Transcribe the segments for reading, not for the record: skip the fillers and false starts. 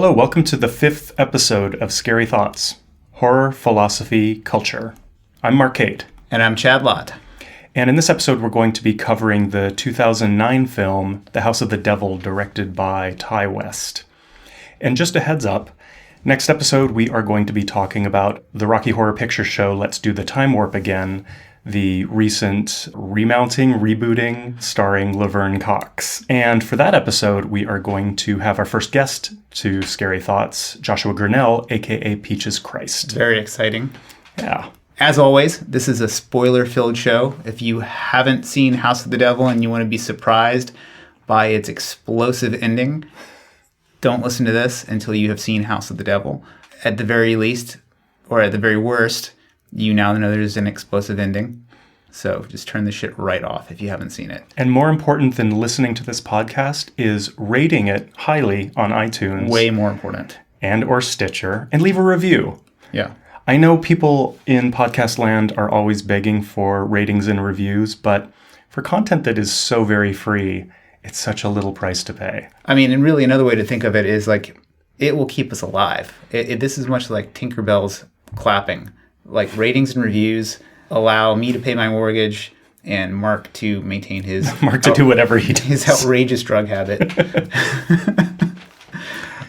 Hello, welcome to the 5th episode of Scary Thoughts, Horror, Philosophy, Culture. I'm Marc. And I'm Lott. And in this episode, we're going to be covering the 2009 film, The House of the Devil, directed by Ty West. And just a heads up, next episode, we are going to be talking about the Rocky Horror Picture Show, Let's Do the Time Warp Again, the recent rebooting, starring Laverne Cox. And for that episode, we are going to have our first guest to Scary Thoughts, Joshua Grinnell, aka Peaches Christ. Very exciting. Yeah. As always, this is a spoiler-filled show. If you haven't seen House of the Devil and you want to be surprised by its explosive ending, don't listen to this until you have seen House of the Devil. At the very least, or at the very worst, you now know there's an explosive ending. So just turn this shit right off if you haven't seen it. And more important than listening to this podcast is rating it highly on iTunes. Way more important. And or Stitcher. And leave a review. Yeah. I know people in podcast land are always begging for ratings and reviews, but for content that is so very free, it's such a little price to pay. I mean, and really another way to think of it is like, it will keep us alive. This is much like Tinkerbell's clapping. Like ratings and reviews allow me to pay my mortgage and Marc to maintain his... Marc to do whatever he does. His outrageous drug habit.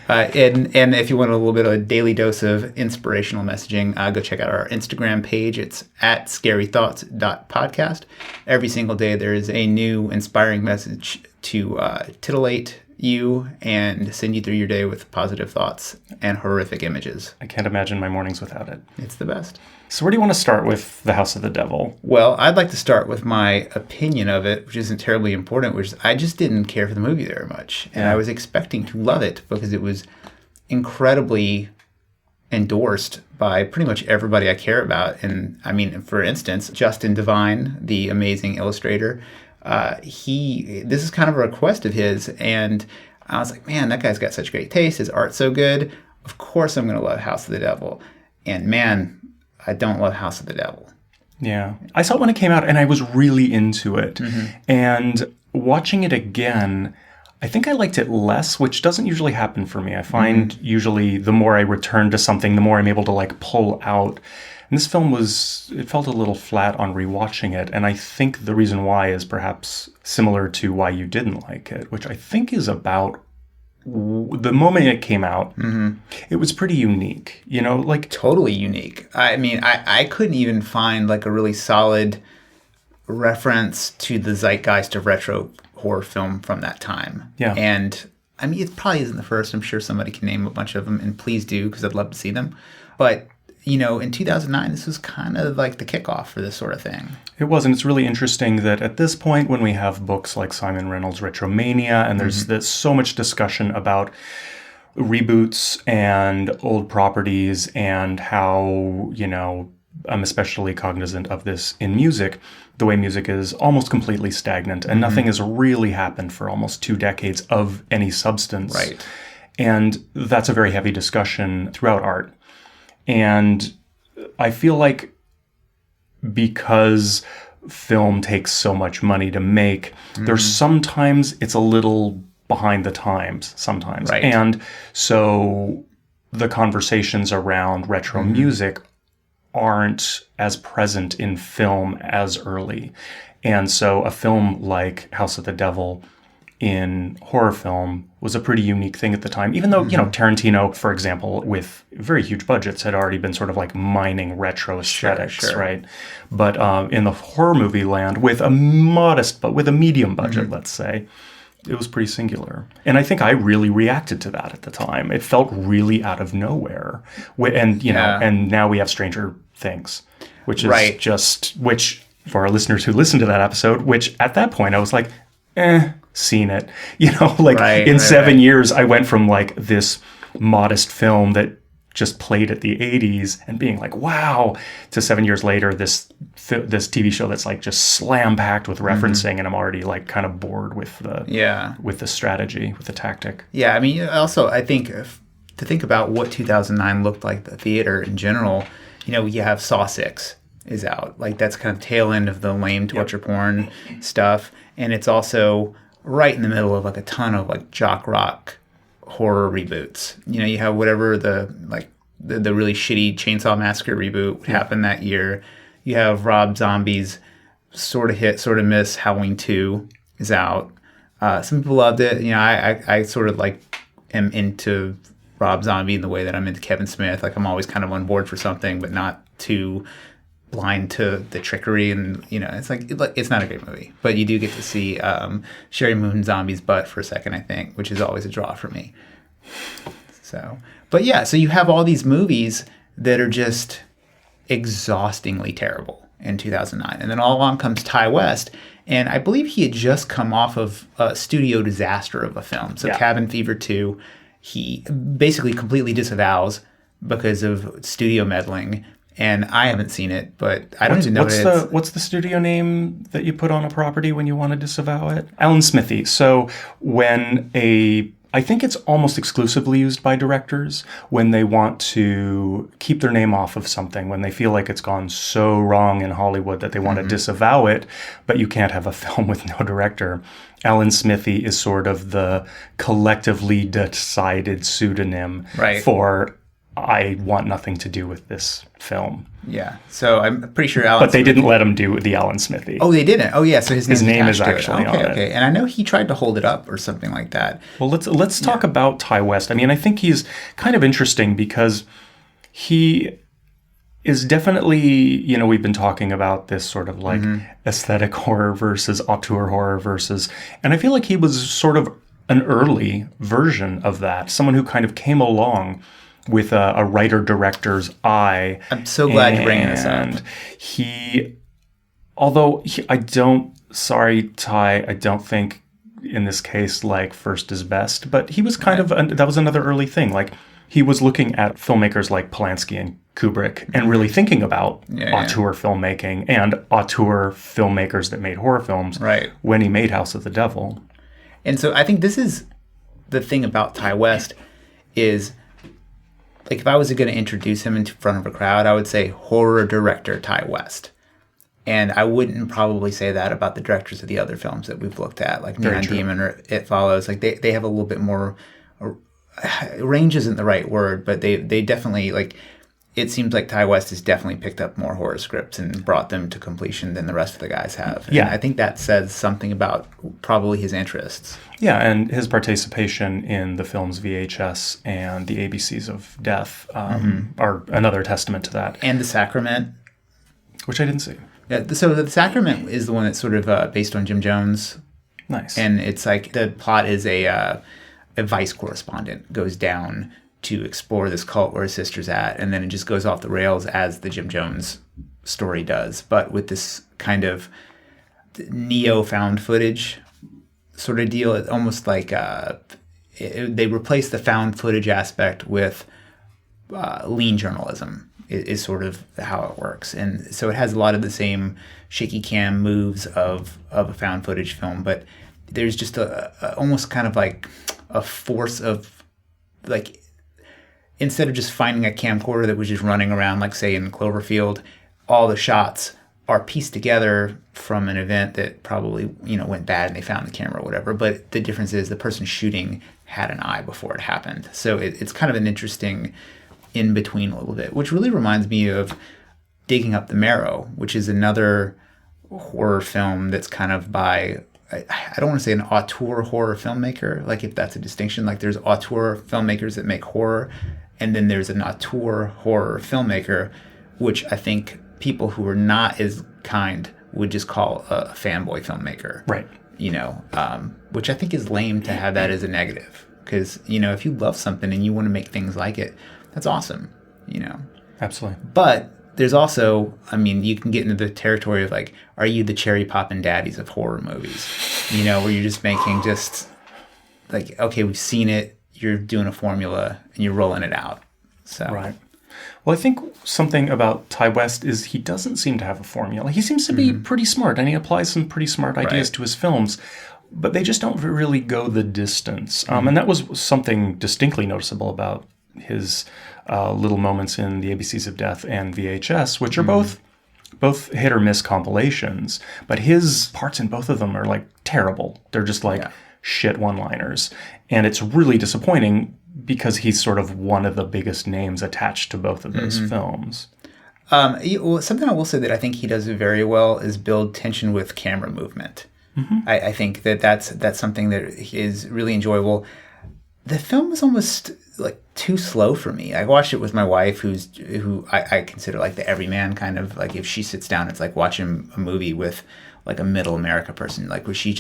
And if you want a little bit of a daily dose of inspirational messaging, go check out our Instagram page. It's at scarythoughts.podcast. Every single day there is a new inspiring message to titillate you and send you through your day with positive thoughts and horrific images. I can't imagine my mornings without it. It's the best. So where do you want to start with The House of the Devil? Well, I'd like to start with my opinion of it, which isn't terribly important, which is I just didn't care for the movie very much. And I was expecting to love it because it was incredibly endorsed by pretty much everybody I care about. And I mean, for instance, Justin Devine, the amazing illustrator, this is kind of a request of his, and I was like, man, that guy's got such great taste. His art's so good. Of course I'm going to love House of the Devil. And man, I don't love House of the Devil. Yeah. I saw it when it came out, and I was really into it. Mm-hmm. And watching it again, I think I liked it less, which doesn't usually happen for me. I find usually the more I return to something, the more I'm able to like pull out. And this film it felt a little flat on rewatching it. And I think the reason why is perhaps similar to why you didn't like it, which I think is about the moment it came out. Mm-hmm. It was pretty unique, like totally unique. I mean, I couldn't even find like a really solid reference to the zeitgeist of retro horror film from that time. Yeah. And I mean, it probably isn't the first. I'm sure somebody can name a bunch of them, and please do, because I'd love to see them. But in 2009, this was kind of like the kickoff for this sort of thing. It was, and it's really interesting that at this point, when we have books like Simon Reynolds' Retromania, and there's so much discussion about reboots and old properties and how, I'm especially cognizant of this in music, the way music is almost completely stagnant, and nothing has really happened for almost 2 decades of any substance. Right. And that's a very heavy discussion throughout art. And I feel like because film takes so much money to make, there's sometimes it's a little behind the times sometimes. Right. And so the conversations around retro music aren't as present in film as early. And so a film like House of the Devil in horror film was a pretty unique thing at the time, even though, Tarantino, for example, with very huge budgets, had already been sort of like mining retro aesthetics, sure. right? But in the horror movie land, with a medium budget, let's say, it was pretty singular. And I think I really reacted to that at the time. It felt really out of nowhere. And, and now we have Stranger Things, which is which for our listeners who listened to that episode, which at that point I was like, seen it. In 7 years, I went from like this modest film that just played at the 80s and being like, wow, to 7 years later, this TV show that's like just slam packed with referencing, and I'm already like kind of bored with the strategy, with the tactic. Yeah, I mean, also, I think to think about what 2009 looked like, the theater in general, you have Saw 6 is out. Like that's kind of tail end of the lame torture porn stuff. And it's also right in the middle of like a ton of like jock rock horror reboots. You have whatever the really shitty Chainsaw Massacre reboot happened that year. You have Rob Zombie's sort of hit, sort of miss. Halloween 2 is out. Some people loved it. I sort of am into Rob Zombie in the way that I'm into Kevin Smith. I'm always kind of on board for something, but not too blind to the trickery. And it's not a great movie, but you do get to see Sherry Moon Zombie's butt for a second, I think, which is always a draw for me. So you have all these movies that are just exhaustingly terrible in 2009, and then all along comes Ty West, and I believe he had just come off of a studio disaster of a film. So Cabin Fever 2, he basically completely disavows because of studio meddling. And I haven't seen it, but I don't even know what's the studio name that you put on a property when you want to disavow it? Alan Smithy. So I think it's almost exclusively used by directors when they want to keep their name off of something, when they feel like it's gone so wrong in Hollywood that they want to disavow it, but you can't have a film with no director. Alan Smithy is sort of the collectively decided pseudonym for I want nothing to do with this film. Yeah. So I'm pretty sure Alan But they didn't let him do the Alan Smithy. Oh, they didn't? Oh, yeah. So his name is actually on it. Okay. And I know he tried to hold it up or something like that. Well, let's talk about Ty West. I mean, I think he's kind of interesting because he is definitely, we've been talking about this sort of aesthetic horror versus auteur horror versus, and I feel like he was sort of an early version of that, someone who kind of came along with a writer-director's eye. I'm so glad you're bringing this up. Sorry, Ty, I don't think in this case, first is best, but he was kind of, that was another early thing. He was looking at filmmakers like Polanski and Kubrick and really thinking about auteur filmmaking and auteur filmmakers that made horror films when he made House of the Devil. And so I think this is the thing about Ty West is, if I was going to introduce him in front of a crowd, I would say horror director Ty West. And I wouldn't probably say that about the directors of the other films that we've looked at, like Neon Demon or It Follows. They have a little bit more, range isn't the right word, but they definitely, it seems like Ty West has definitely picked up more horror scripts and brought them to completion than the rest of the guys have. And I think that says something about probably his interests. Yeah, and his participation in the films VHS and the ABCs of Death are another testament to that. And The Sacrament. Which I didn't see. Yeah, so The Sacrament is the one that's sort of based on Jim Jones. Nice. And it's the plot is a Vice correspondent goes down to explore this cult where his sister's at, and then it just goes off the rails as the Jim Jones story does, but with this kind of neo-found footage sort of deal. It's almost like they replace the found footage aspect with lean journalism is sort of how it works. And so it has a lot of the same shaky cam moves of a found footage film, but there's just a almost kind of like a force of instead of just finding a camcorder that was just running around, say in Cloverfield, all the shots are pieced together from an event that probably, went bad and they found the camera or whatever. But the difference is the person shooting had an eye before it happened. So it's kind of an interesting in-between a little bit, which really reminds me of Digging Up the Marrow, which is another horror film that's kind of by, I don't want to say an auteur horror filmmaker, if that's a distinction. There's auteur filmmakers that make horror, and then there's an auteur horror filmmaker, which I think people who are not as kind would just call a fanboy filmmaker. Right. Which I think is lame to have that as a negative. Because, if you love something and you want to make things like it, that's awesome, Absolutely. But there's also, you can get into the territory of are you the cherry poppin' daddies of horror movies? Where you're just making okay, we've seen it, you're doing a formula and you're rolling it out. So right. Well, I think something about Ty West is he doesn't seem to have a formula. He seems to be pretty smart, and he applies some pretty smart ideas to his films, but they just don't really go the distance. And that was something distinctly noticeable about his little moments in the ABCs of Death and VHS, which are both hit or miss compilations, but his parts in both of them are terrible. They're just shit one-liners. And it's really disappointing because he's sort of one of the biggest names attached to both of those films. Well, something I will say that I think he does very well is build tension with camera movement. I think that's something that is really enjoyable. The film is almost like too slow for me. I watched it with my wife, who I consider like the everyman kind of, like if she sits down, it's like watching a movie with like a middle America person, like where she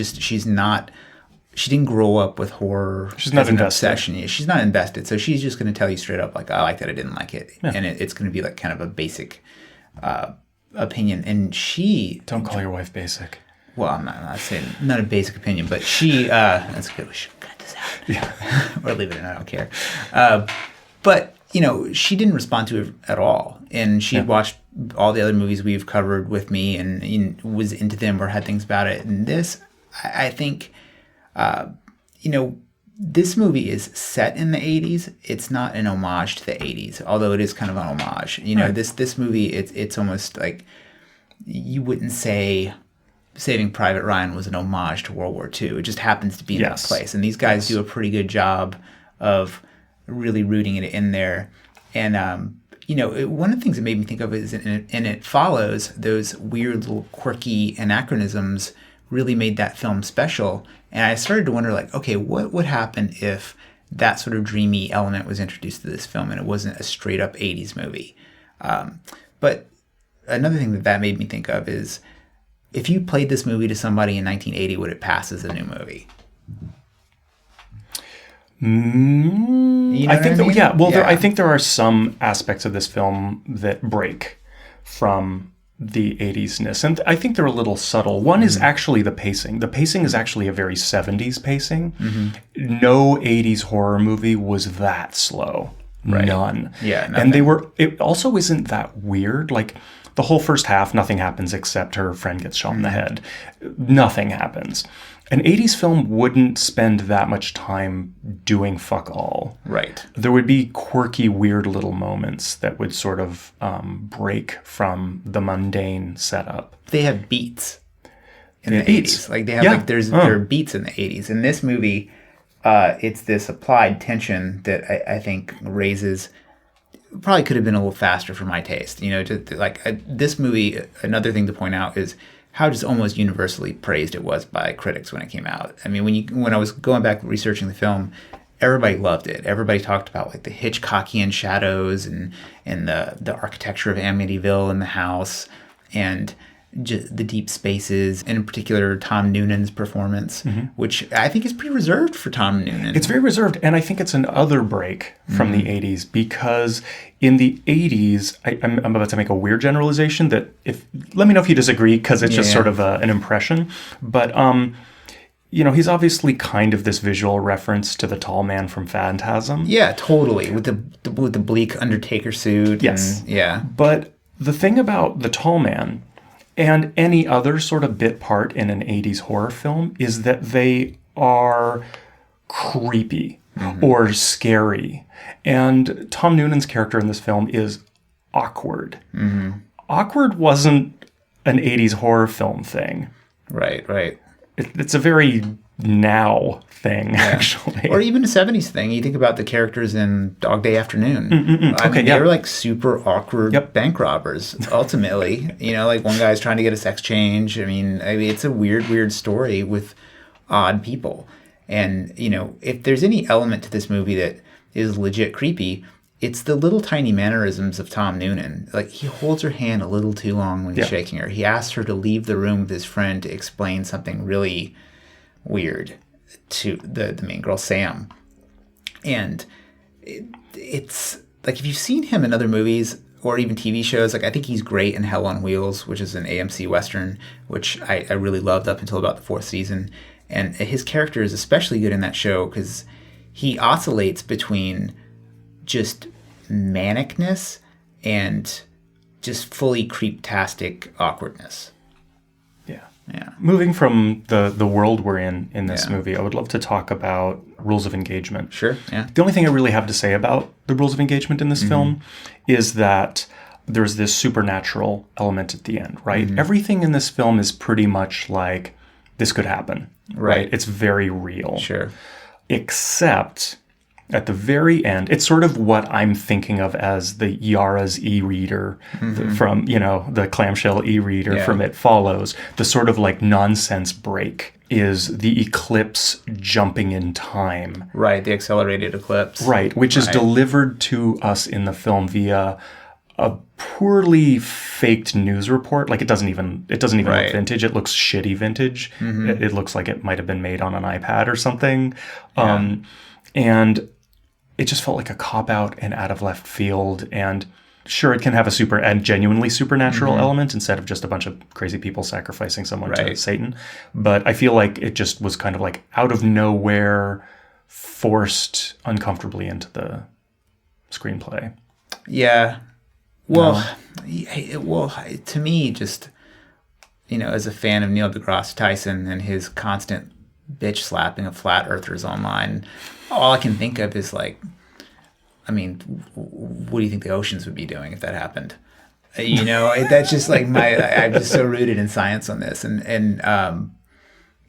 didn't grow up with horror. She's not invested. Obsession. She's not invested, so she's just going to tell you straight up, like, I like that, I didn't like it, and it's going to be like kind of a basic opinion. And she don't call your wife basic. Well, I'm not saying not a basic opinion, but she that's good. We should cut this out, or leave it in. I don't care. But she didn't respond to it at all, and she had watched all the other movies we've covered with me, and was into them or had things about it. And this, I think. This movie is set in the 80s. It's not an homage to the 80s, although it is kind of an homage. This movie, it's almost like you wouldn't say Saving Private Ryan was an homage to World War II. It just happens to be in that place. And these guys do a pretty good job of really rooting it in there. And, one of the things that made me think of it is, and it follows those weird little quirky anachronisms really made that film special. And I started to wonder, like, okay, what would happen if that sort of dreamy element was introduced to this film and it wasn't a straight up 80s movie? But another thing that made me think of is, if you played this movie to somebody in 1980, would it pass as a new movie? I think there are some aspects of this film that break from the 80s-ness, and I think they're a little subtle. One is actually the pacing. The pacing is actually a very 70s pacing. No 80s horror movie was that slow. Right. None. Yeah, nothing. And it also isn't that weird. Like, the whole first half, nothing happens except her friend gets shot in the head. Nothing happens. An 80s film wouldn't spend that much time doing fuck all. Right. There would be quirky, weird little moments that would sort of break from the mundane setup. They have beats in the 80s. Like, they have, there are beats in the 80s. In this movie, it's this applied tension that I think raises... Probably could have been a little faster for my taste. This movie, another thing to point out is how just almost universally praised it was by critics when it came out. I mean, when I was going back researching the film, everybody loved it. Everybody talked about like the Hitchcockian shadows and the architecture of Amityville in the house, and just the deep spaces, and in particular Tom Noonan's performance, which I think is pretty reserved for Tom Noonan. It's very reserved, and I think it's another break from the 80s, because in the 80s, I'm about to make a weird generalization that let me know if you disagree, because it's just sort of an impression, but he's obviously kind of this visual reference to the tall man from Phantasm. Yeah, totally, with the bleak Undertaker suit. Yes. And, but the thing about the tall man and any other sort of bit part in an 80s horror film is that they are creepy or scary. And Tom Noonan's character in this film is awkward. Awkward wasn't an 80s horror film thing. Right. It's a very now thing, actually. Or even a 70s thing. You think about the characters in Dog Day Afternoon. They were like super awkward bank robbers, ultimately. Like one guy's trying to get a sex change. I mean, it's a weird story with odd people. And, if there's any element to this movie that is legit creepy, it's the little tiny mannerisms of Tom Noonan. Like, he holds her hand a little too long when he's shaking her. He asks her to leave the room with his friend to explain something really weird to the main girl, Sam. And it's like, if you've seen him in other movies or even TV shows, like I think he's great in Hell on Wheels, which is an AMC Western, which I really loved up until about the 4th season. And his character is especially good in that show because he oscillates between just manicness and just fully creeptastic awkwardness. Yeah. Moving from the world we're in this movie, I would love to talk about rules of engagement. Sure, yeah. The only thing I really have to say about the rules of engagement in this film is that there's this supernatural element at the end, right? Everything in this film is pretty much like this could happen. Right. It's very real. Sure. Except at the very end, it's sort of what I'm thinking of as the Yara's e-reader from, the clamshell e-reader from It Follows. The sort of like nonsense break is the eclipse jumping in time. Right, the accelerated eclipse. Right, which is delivered to us in the film via a poorly faked news report. Like it doesn't even look vintage. It looks shitty vintage. It looks like it might have been made on an iPad or something. And it just felt like a cop-out and out of left field. And sure, it can have a genuinely supernatural element instead of just a bunch of crazy people sacrificing someone to Satan. But I feel like it just was kind of like out of nowhere, forced uncomfortably into the screenplay. Yeah. Well, to me, just, as a fan of Neil deGrasse Tyson and his constant bitch slapping of flat earthers online, all I can think of is like, what do you think the oceans would be doing if that happened? That's just like I'm just so rooted in science on this. And I'm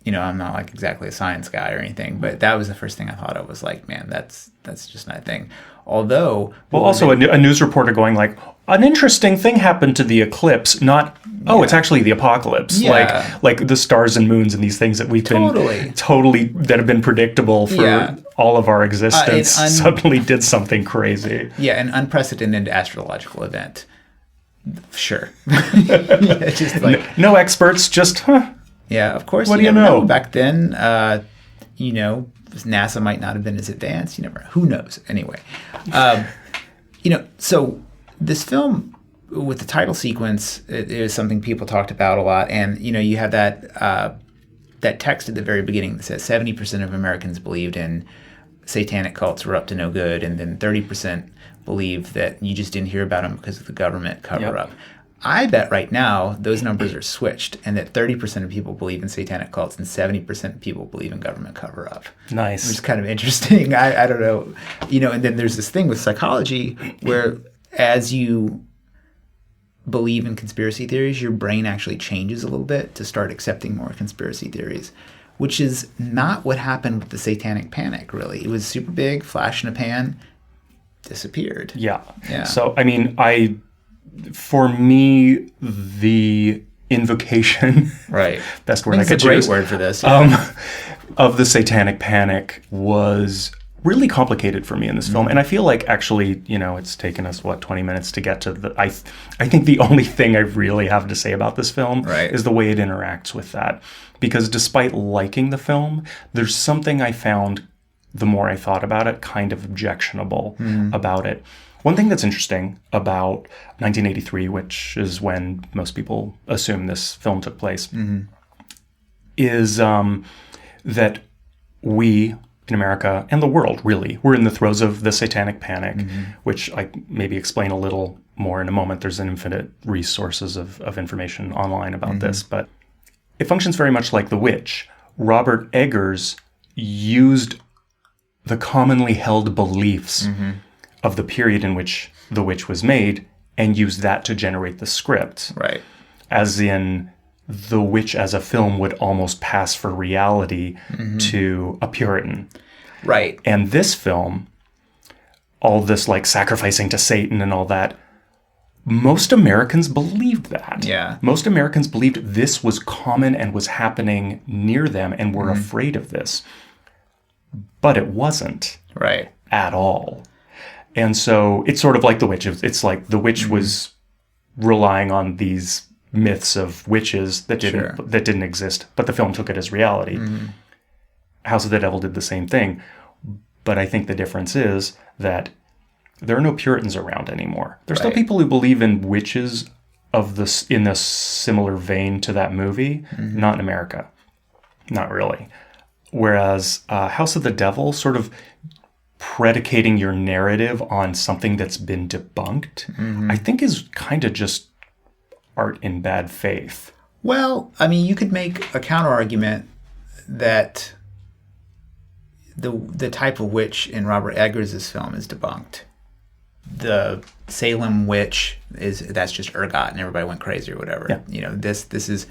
not like exactly a science guy or anything, but that was the first thing I thought of was like, man, that's just not a thing. Although... Well, also a news reporter going like, an interesting thing happened to the eclipse, not, it's actually the apocalypse. Yeah. Like the stars and moons and these things that we've been that have been predictable for all of our existence suddenly did something crazy. Yeah, an unprecedented astrological event. Sure. Just like, no experts, just, Yeah, of course. What do you know? Back then, NASA might not have been as advanced. You never know. Who knows? Anyway, so this film with the title sequence it is something people talked about a lot, and you have that text at the very beginning that says 70% of Americans believed in satanic cults were up to no good, and then 30% believe that you just didn't hear about them because of the government cover-up. Yep. I bet right now those numbers are switched, and that 30% of people believe in satanic cults and 70% of people believe in government cover-up. Nice. Which is kind of interesting. I don't know. And then there's this thing with psychology where as you believe in conspiracy theories, your brain actually changes a little bit to start accepting more conspiracy theories, which is not what happened with the Satanic Panic, really. It was super big, flash in a pan, disappeared. Yeah. So, for me, the invocation, best word I could choose. Great word for this. Of the Satanic Panic was really complicated for me in this film. And I feel like actually, it's taken us, 20 minutes to get to I think the only thing I really have to say about this film is the way it interacts with that. Because despite liking the film, there's something I found, the more I thought about it, kind of objectionable about it. One thing that's interesting about 1983, which is when most people assume this film took place, is that we in America and the world, really, we're in the throes of the Satanic Panic, which I maybe explain a little more in a moment. There's an infinite resources of information online about this, but it functions very much like The Witch. Robert Eggers used the commonly held beliefs of the period in which The Witch was made and used that to generate the script. Right. As in, The Witch as a film would almost pass for reality to a Puritan. Right. And this film, all this like sacrificing to Satan and all that, most Americans believed that. Yeah. Most Americans believed this was common and was happening near them and were afraid of this. But it wasn't. Right. At all. And so it's sort of like The Witch. It's like The Witch was relying on these myths of witches that didn't exist, but the film took it as reality. House of the Devil did the same thing. But I think the difference is that there are no Puritans around anymore. There's still people who believe in witches in a similar vein to that movie, not in America. Not really. Whereas House of the Devil sort of predicating your narrative on something that's been debunked, I think is kind of just art in bad faith. Well, you could make a counter argument that the type of witch in Robert Eggers' film is debunked. The Salem witch that's just ergot and everybody went crazy or whatever. Yeah. This is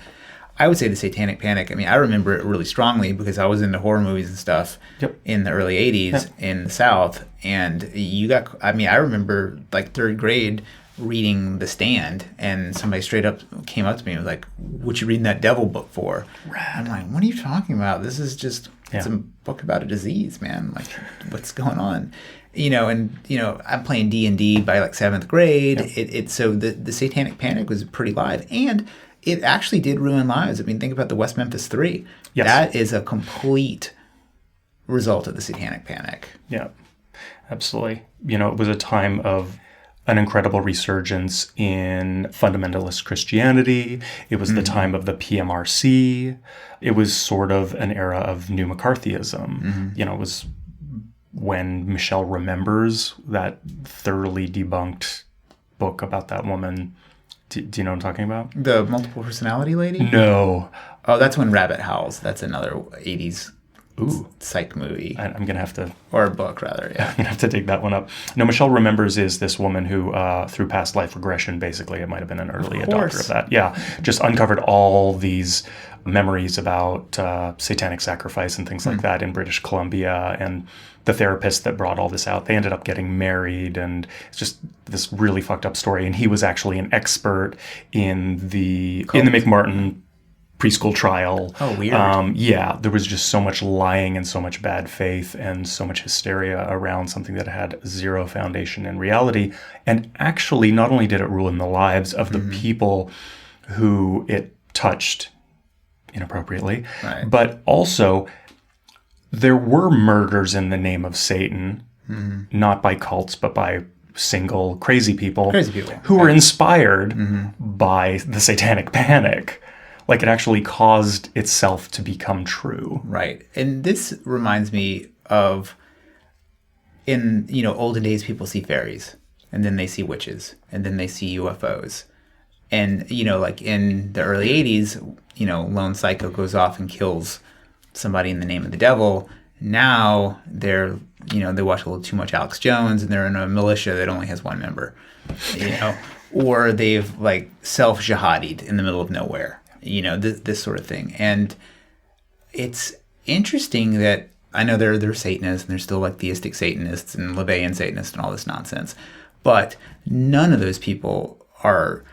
I would say the Satanic Panic. I mean, I remember it really strongly because I was into horror movies and stuff in the early 80s in the South. And I remember like third grade reading The Stand, and somebody straight up came up to me and was like, "What you reading that devil book for?" Rad. I'm like, "What are you talking about? This is just it's a book about a disease, man. Like, what's going on?" I'm playing D&D by like 7th grade. So the Satanic Panic was pretty live, and it actually did ruin lives. I mean, think about the West Memphis 3. Yes. That is a complete result of the Satanic Panic. Yeah, absolutely. It was a time of an incredible resurgence in fundamentalist Christianity. It was the time of the PMRC. It was sort of an era of new McCarthyism. It was when Michelle remembers that thoroughly debunked book about that woman. Do you know what I'm talking about? The multiple personality lady? No. Oh, that's When Rabbit Howls. That's another 80s psych movie. I'm going to have to... Or a book, rather, yeah. I'm going to have to dig that one up. No, Michelle Remembers is this woman who, through past life regression, basically, it might have been an early adopter of that. Yeah, just uncovered all these memories about satanic sacrifice and things like that in British Columbia, and the therapist that brought all this out, they ended up getting married, and it's just this really fucked up story. And he was actually an expert in the McMartin preschool trial. Oh, weird. There was just so much lying and so much bad faith and so much hysteria around something that had zero foundation in reality. And actually, not only did it ruin the lives of the people who it touched inappropriately, but also there were murders in the name of Satan, not by cults, but by single crazy people who were inspired by the Satanic Panic. Like, it actually caused itself to become true. Right. And this reminds me of, in, olden days, people see fairies, and then they see witches, and then they see UFOs. And, like in the early 80s, Lone Psycho goes off and kills somebody in the name of the devil. Now they're, they watch a little too much Alex Jones, and they're in a militia that only has one member, or they've like self-jihadied in the middle of nowhere. This sort of thing. And it's interesting that I know they're Satanists, and they're still like theistic Satanists and LaVeyan Satanists and all this nonsense, but none of those people are,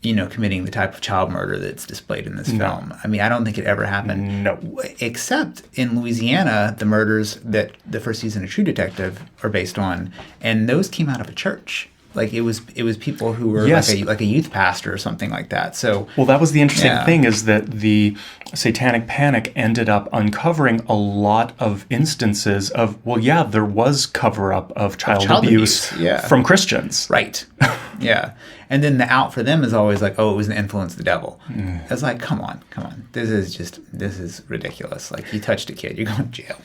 committing the type of child murder that's displayed in this film. I mean, I don't think it ever happened. No. Except in Louisiana, the murders that the first season of True Detective are based on, and those came out of a church. Like it was people who were like a youth pastor or something like that. So that was the interesting thing, is that the Satanic Panic ended up uncovering a lot of instances of there was cover up of child abuse from Christians. Right. Yeah. And then the out for them is always like, oh, it was the influence of the devil. It's like, come on. This is ridiculous. Like, you touched a kid, you're going to jail.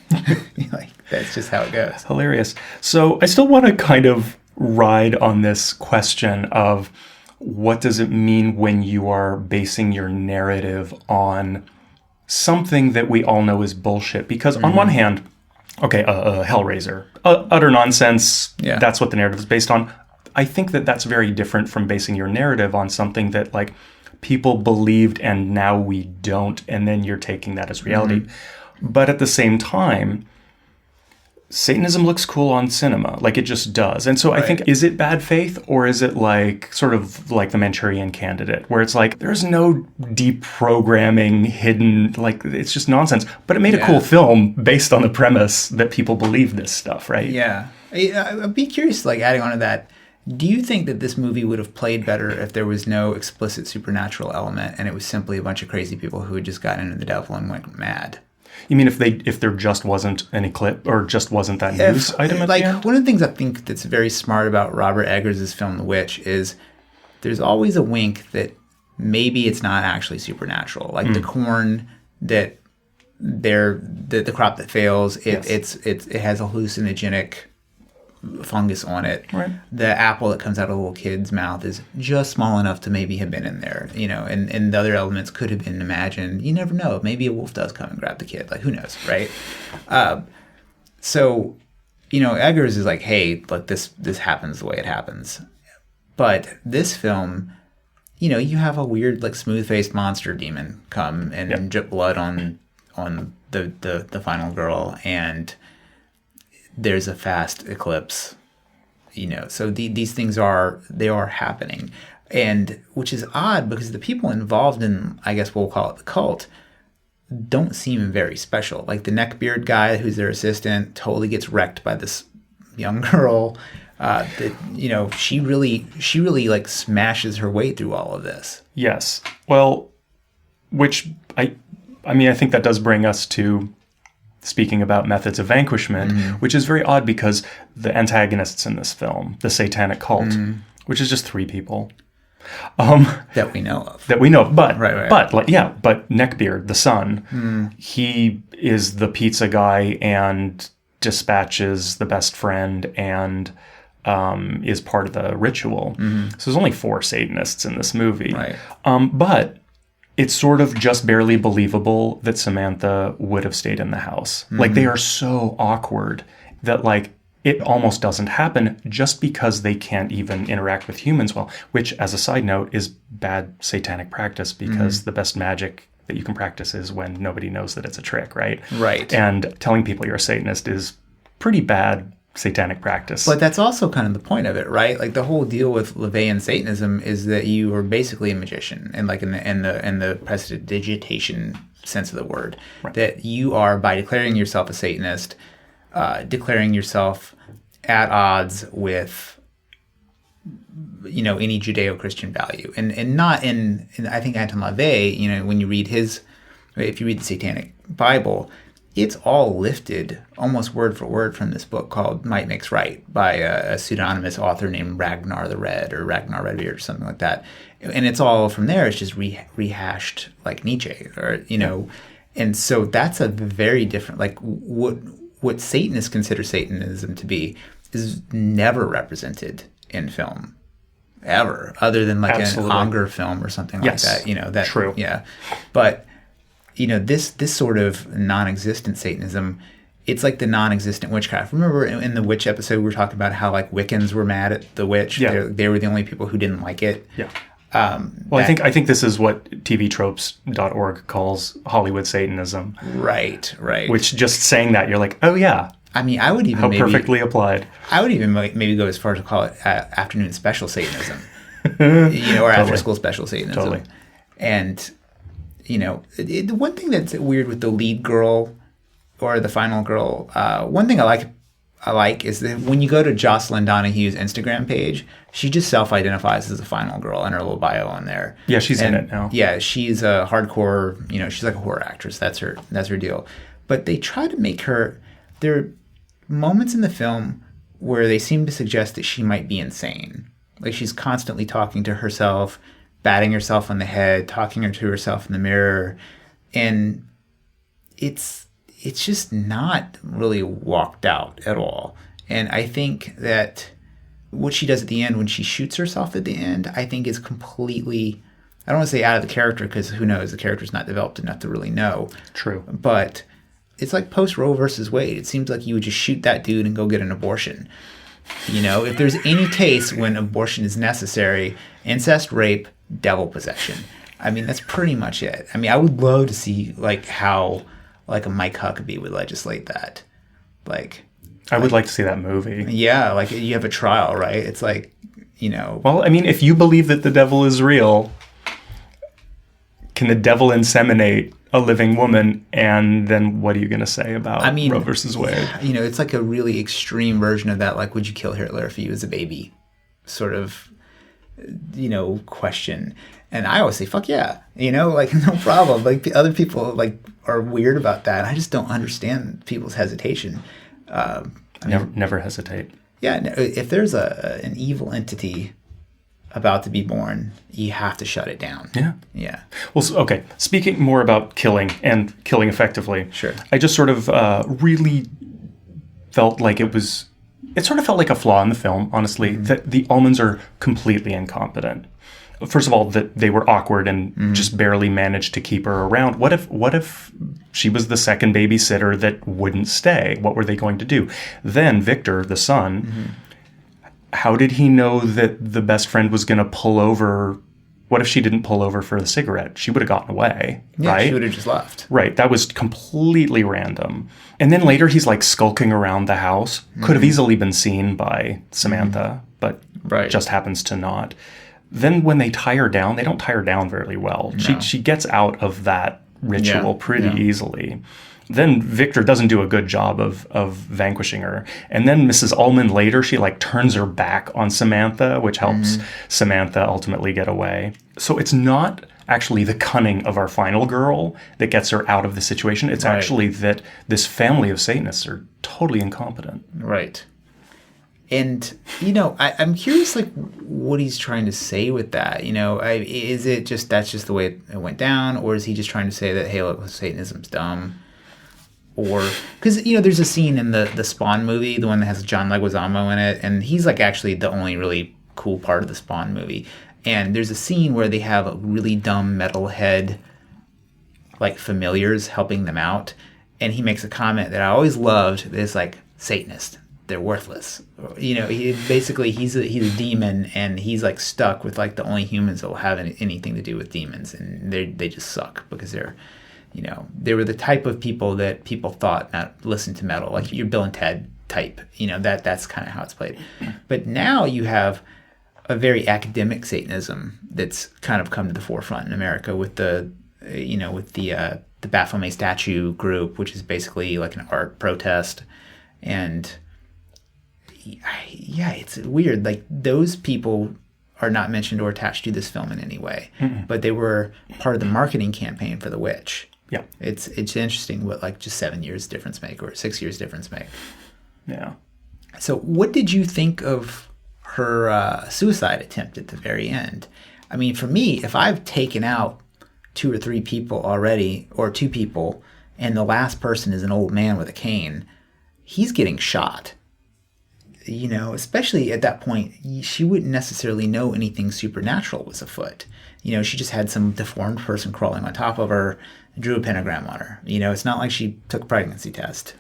Like, that's just how it goes. Hilarious. So I still want to kind of ride on this question of what does it mean when you are basing your narrative on something that we all know is bullshit? Because on one hand, Hellraiser, utter nonsense. Yeah. That's what the narrative is based on. I think that that's very different from basing your narrative on something that like people believed and now we don't, and then you're taking that as reality. But at the same time, Satanism looks cool on cinema, like it just does. And so I think, is it bad faith, or is it like sort of like the Manchurian Candidate, where it's like there's no deprogramming hidden, like it's just nonsense. But it made a cool film based on the premise that people believe this stuff, right? Yeah. I'd be curious, like adding on to that, do you think that this movie would have played better if there was no explicit supernatural element and it was simply a bunch of crazy people who had just gotten into the devil and went mad? You mean if there just wasn't any clip, or just wasn't that news item at the end? One of the things I think that's very smart about Robert Eggers' film The Witch is there's always a wink that maybe it's not actually supernatural. Like the corn that the crop that fails, it has a hallucinogenic fungus on it. Right. The apple that comes out of a little kid's mouth is just small enough to maybe have been in there, and the other elements could have been imagined. You never know. Maybe a wolf does come and grab the kid. Like, who knows, right? So, Eggers is like, hey, look, this happens the way it happens. But this film you have a weird, like, smooth-faced monster demon come and drip blood on the final girl, and there's a fast eclipse, so these things are happening, and which is odd because the people involved in, I guess we'll call it the cult, don't seem very special. Like the neckbeard guy who's their assistant totally gets wrecked by this young girl. She really like smashes her way through all of this. Yes. Well, which I think that does bring us to speaking about methods of vanquishment, which is very odd because the antagonists in this film, the Satanic cult, which is just 3 people. That we know of. But right. But Neckbeard, the son, he is the pizza guy and dispatches the best friend and is part of the ritual. So there's only 4 Satanists in this movie. Right. But it's sort of just barely believable that Samantha would have stayed in the house. Like, they are so awkward that, like, it almost doesn't happen just because they can't even interact with humans well, which, as a side note, is bad satanic practice because the best magic that you can practice is when nobody knows that it's a trick, right? Right. And telling people you're a Satanist is pretty bad satanic practice. But that's also kind of the point of it, right? Like the whole deal with LaVeyan Satanism is that you are basically a magician, and like in the prestidigitation sense of the word, that you are, by declaring yourself a Satanist, declaring yourself at odds with any Judeo-Christian value, and not in I think Anton LaVey, when you read if you read the Satanic Bible, it's all lifted almost word for word from this book called Might Makes Right by a pseudonymous author named Ragnar the Red or Ragnar Redbeard or something like that. And it's all from there. It's just rehashed like Nietzsche and so that's a very different, like what Satanists consider Satanism to be is never represented in film ever, other than like an Unger film or something like that. That true. Yeah. But this sort of non-existent Satanism, it's like the non-existent witchcraft. Remember in the witch episode, we were talking about how like Wiccans were mad at the witch. Yeah. They were the only people who didn't like it. Yeah. I think this is what tvtropes.org calls Hollywood Satanism. Right. Which, just saying that, you're like, oh yeah. I mean, I would even perfectly applied. I would even maybe go as far as to call it afternoon special Satanism, or after school special Satanism. Totally. And the one thing that's weird with the lead girl or the final girl, one thing I like is that when you go to Jocelyn Donahue's Instagram page, she just self-identifies as the final girl in her little bio on there. Yeah, she's in it now. Yeah, she's a hardcore, she's like a horror actress. That's her deal. But they try to make her, there are moments in the film where they seem to suggest that she might be insane. Like she's constantly talking to herself, batting herself on the head, talking to herself in the mirror, and it's just not really walked out at all. And I think that what she does at the end when she shoots herself at the end, I think is completely, I don't want to say out of the character because who knows, the character's not developed enough to really know. True. But it's like post Roe versus Wade. It seems like you would just shoot that dude and go get an abortion. If there's any case when abortion is necessary, incest, rape, devil possession. I mean, that's pretty much it. I mean, I would love to see how a Mike Huckabee would legislate that. I would like to see that movie. Yeah, like you have a trial, right? It's like, Well, I mean, if you believe that the devil is real, can the devil inseminate a living woman? And then what are you going to say about Roe versus Wade? It's like a really extreme version of that. Like, would you kill Hitler if he was a baby? Sort of, question. And I always say, fuck yeah. No problem. Like, the other people, are weird about that. I just don't understand people's hesitation. Never hesitate. Yeah, if there's an evil entity about to be born, you have to shut it down. Yeah. Well, okay. Speaking more about killing and killing effectively. Sure. I just sort of really felt like it sort of felt like a flaw in the film, honestly, that the Ullmans are completely incompetent. First of all, that they were awkward and just barely managed to keep her around. What if she was the second babysitter that wouldn't stay? What were they going to do? Then Victor, the son, how did he know that the best friend was going to pull over What if she didn't pull over for the cigarette? She would have gotten away, Yeah, right? she would have just left. Right. That was completely random. And then later he's like skulking around the house. Could have easily been seen by Samantha, but just happens to not. Then when they tie her down, they don't tie her down very well. No. She gets out of that ritual pretty easily. Then Victor doesn't do a good job of vanquishing her. And then Mrs. Ullman later, she like turns her back on Samantha, which helps Samantha ultimately get away. So it's not actually the cunning of our final girl that gets her out of the situation. It's actually that this family of Satanists are totally incompetent. Right. And, I'm curious, like, what he's trying to say with that. Is it just that's just the way it went down? Or is he just trying to say that, hey, look, Satanism's dumb? Or, because, there's a scene in the Spawn movie, the one that has John Leguizamo in it, and he's, like, actually the only really cool part of the Spawn movie. And there's a scene where they have a really dumb metalhead, like, familiars helping them out. And he makes a comment that I always loved, that is like, Satanist, they're worthless. He's a demon, and he's, like, stuck with, like, the only humans that will have anything to do with demons. And they just suck because they're... they were the type of people that people thought not listen to metal, like your Bill and Ted type. That's kind of how it's played. But now you have a very academic Satanism that's kind of come to the forefront in America with the Baphomet statue group, which is basically like an art protest. And yeah, it's weird. Like, those people are not mentioned or attached to this film in any way, but they were part of the marketing campaign for The Witch. Yeah. It's interesting what, like, just 7 years difference make, or 6 years difference make. Yeah. So what did you think of her suicide attempt at the very end? I mean, for me, if I've taken out 2 or 3 people already, or 2 people, and the last person is an old man with a cane, he's getting shot. Especially at that point, she wouldn't necessarily know anything supernatural was afoot. She just had some deformed person crawling on top of her, drew a pentagram on her. It's not like she took a pregnancy test.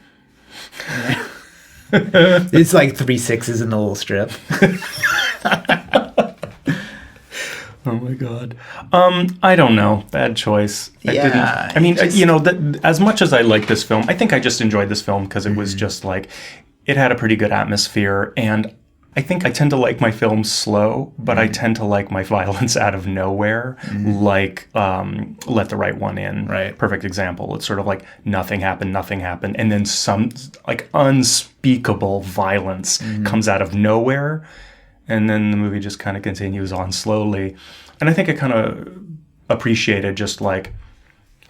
It's like 3 6s in the little strip. Oh my God. I don't know. Bad choice. Yeah. As much as I like this film, I think I just enjoyed this film because it was just like, it had a pretty good atmosphere, and I think I tend to like my films slow, but I tend to like my violence out of nowhere, like Let the Right One In. Right. Perfect example. It's sort of like nothing happened, and then some like unspeakable violence comes out of nowhere, and then the movie just kind of continues on slowly. And I think I kind of appreciated just like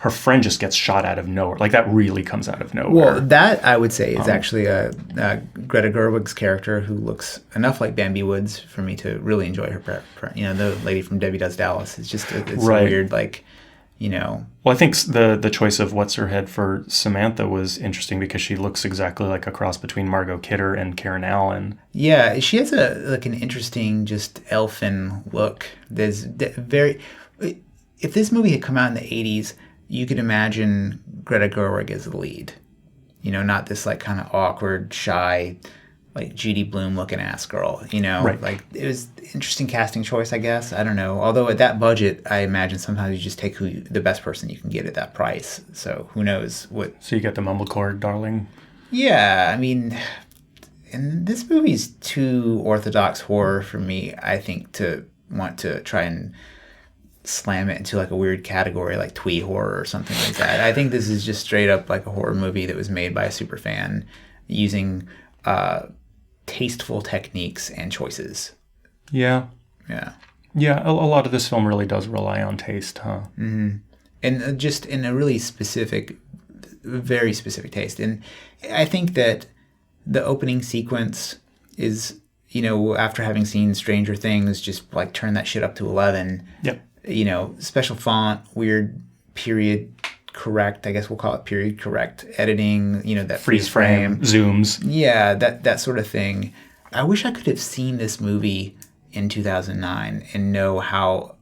her friend just gets shot out of nowhere. Like, that really comes out of nowhere. Well, that, I would say, is actually Greta Gerwig's character, who looks enough like Bambi Woods for me to really enjoy her. The lady from Debbie Does Dallas. It's just, it's weird, like, Well, I think the choice of What's-Her-Head for Samantha was interesting because she looks exactly like a cross between Margot Kidder and Karen Allen. Yeah, she has an interesting, just elfin look. There's very... If this movie had come out in the 80s... you could imagine Greta Gerwig as the lead. Not this, like, kind of awkward, shy, like, Judy Blume-looking ass girl, Right. Like, it was interesting casting choice, I guess. I don't know. Although at that budget, I imagine sometimes you just take the best person you can get at that price. So who knows what... So you get the mumblecore darling? Yeah, I mean... And this movie's too orthodox horror for me, I think, to want to try and... slam it into like a weird category like twee horror or something like that. I think this is just straight up like a horror movie that was made by a super fan using tasteful techniques and choices. Yeah. Yeah. Yeah, a lot of this film really does rely on taste, huh? Mm-hmm. And just in a really specific, very specific taste. And I think that the opening sequence is, after having seen Stranger Things, just like turn that shit up to 11. Yep. Special font, weird period correct, I guess we'll call it period correct editing, that freeze frame. Zooms. Yeah, that sort of thing. I wish I could have seen this movie in 2009 and know how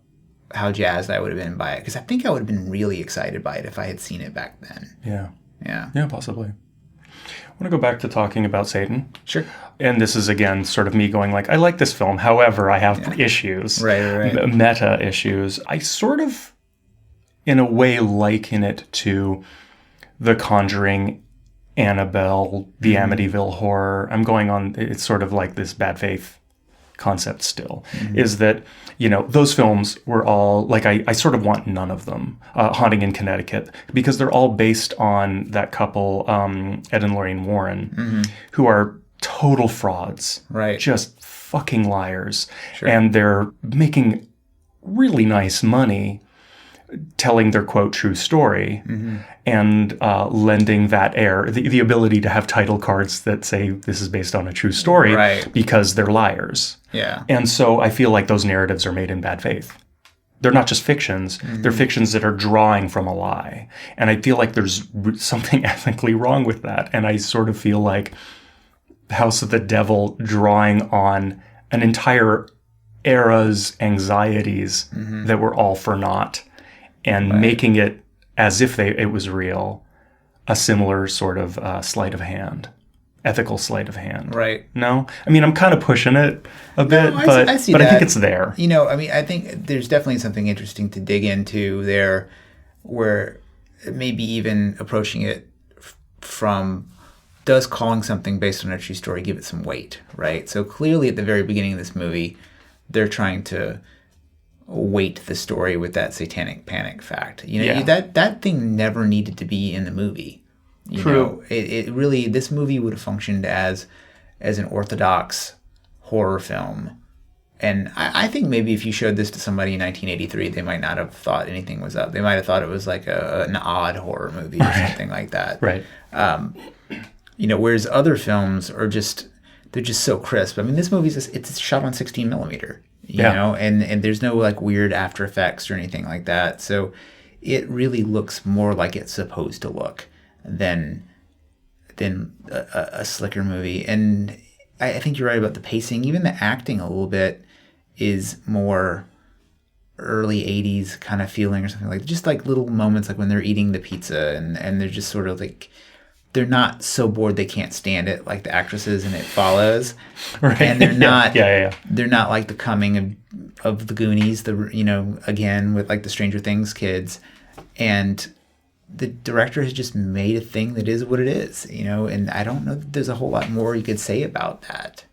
jazzed I would have been by it. Because I think I would have been really excited by it if I had seen it back then. Yeah. Yeah. Yeah, possibly. I want to go back to talking about Satan. Sure. And this is, again, sort of me going like, I like this film. However, I have issues. Right. Meta issues. I sort of, in a way, liken it to The Conjuring, Annabelle, the Amityville Horror. I'm going on, it's sort of like this bad faith concept still, is that, those films were all, like, I sort of want none of them. Haunting in Connecticut, because they're all based on that couple, Ed and Lorraine Warren, who are total frauds. Right. Just fucking liars. Sure. And they're making really nice money telling their, quote, true story and lending that air, the ability to have title cards that say this is based on a true story because they're liars. Yeah. And so I feel like those narratives are made in bad faith. They're not just fictions. They're fictions that are drawing from a lie. And I feel like there's something ethically wrong with that. And I sort of feel like House of the Devil drawing on an entire era's anxieties that were all for naught and making it as if it was real, a similar sort of sleight of hand, ethical sleight of hand. Right. No? I mean, I'm kind of pushing it a bit, but I think it's there. I think there's definitely something interesting to dig into there where maybe even approaching it from, does calling something based on a true story give it some weight, right? So clearly at the very beginning of this movie, they're trying to weight the story with that Satanic Panic fact. That thing never needed to be in the movie. True. It really, this movie would have functioned as an orthodox horror film. And I think maybe if you showed this to somebody in 1983, they might not have thought anything was up. They might have thought it was like an odd horror movie or something like that. Right. Whereas other films are they're just so crisp. I mean, this movie it's shot on 16 millimeter. You know, and there's no like weird after effects or anything like that. So it really looks more like it's supposed to look than a slicker movie. And I think you're right about the pacing. Even the acting a little bit is more early 80s kind of feeling or something, like just like little moments like when they're eating the pizza and they're just sort of like, they're not so bored they can't stand it like the actresses in It Follows. Right. And they're not they're not like the coming of the Goonies, again with like the Stranger Things kids. And the director has just made a thing that is what it is, and I don't know that there's a whole lot more you could say about that.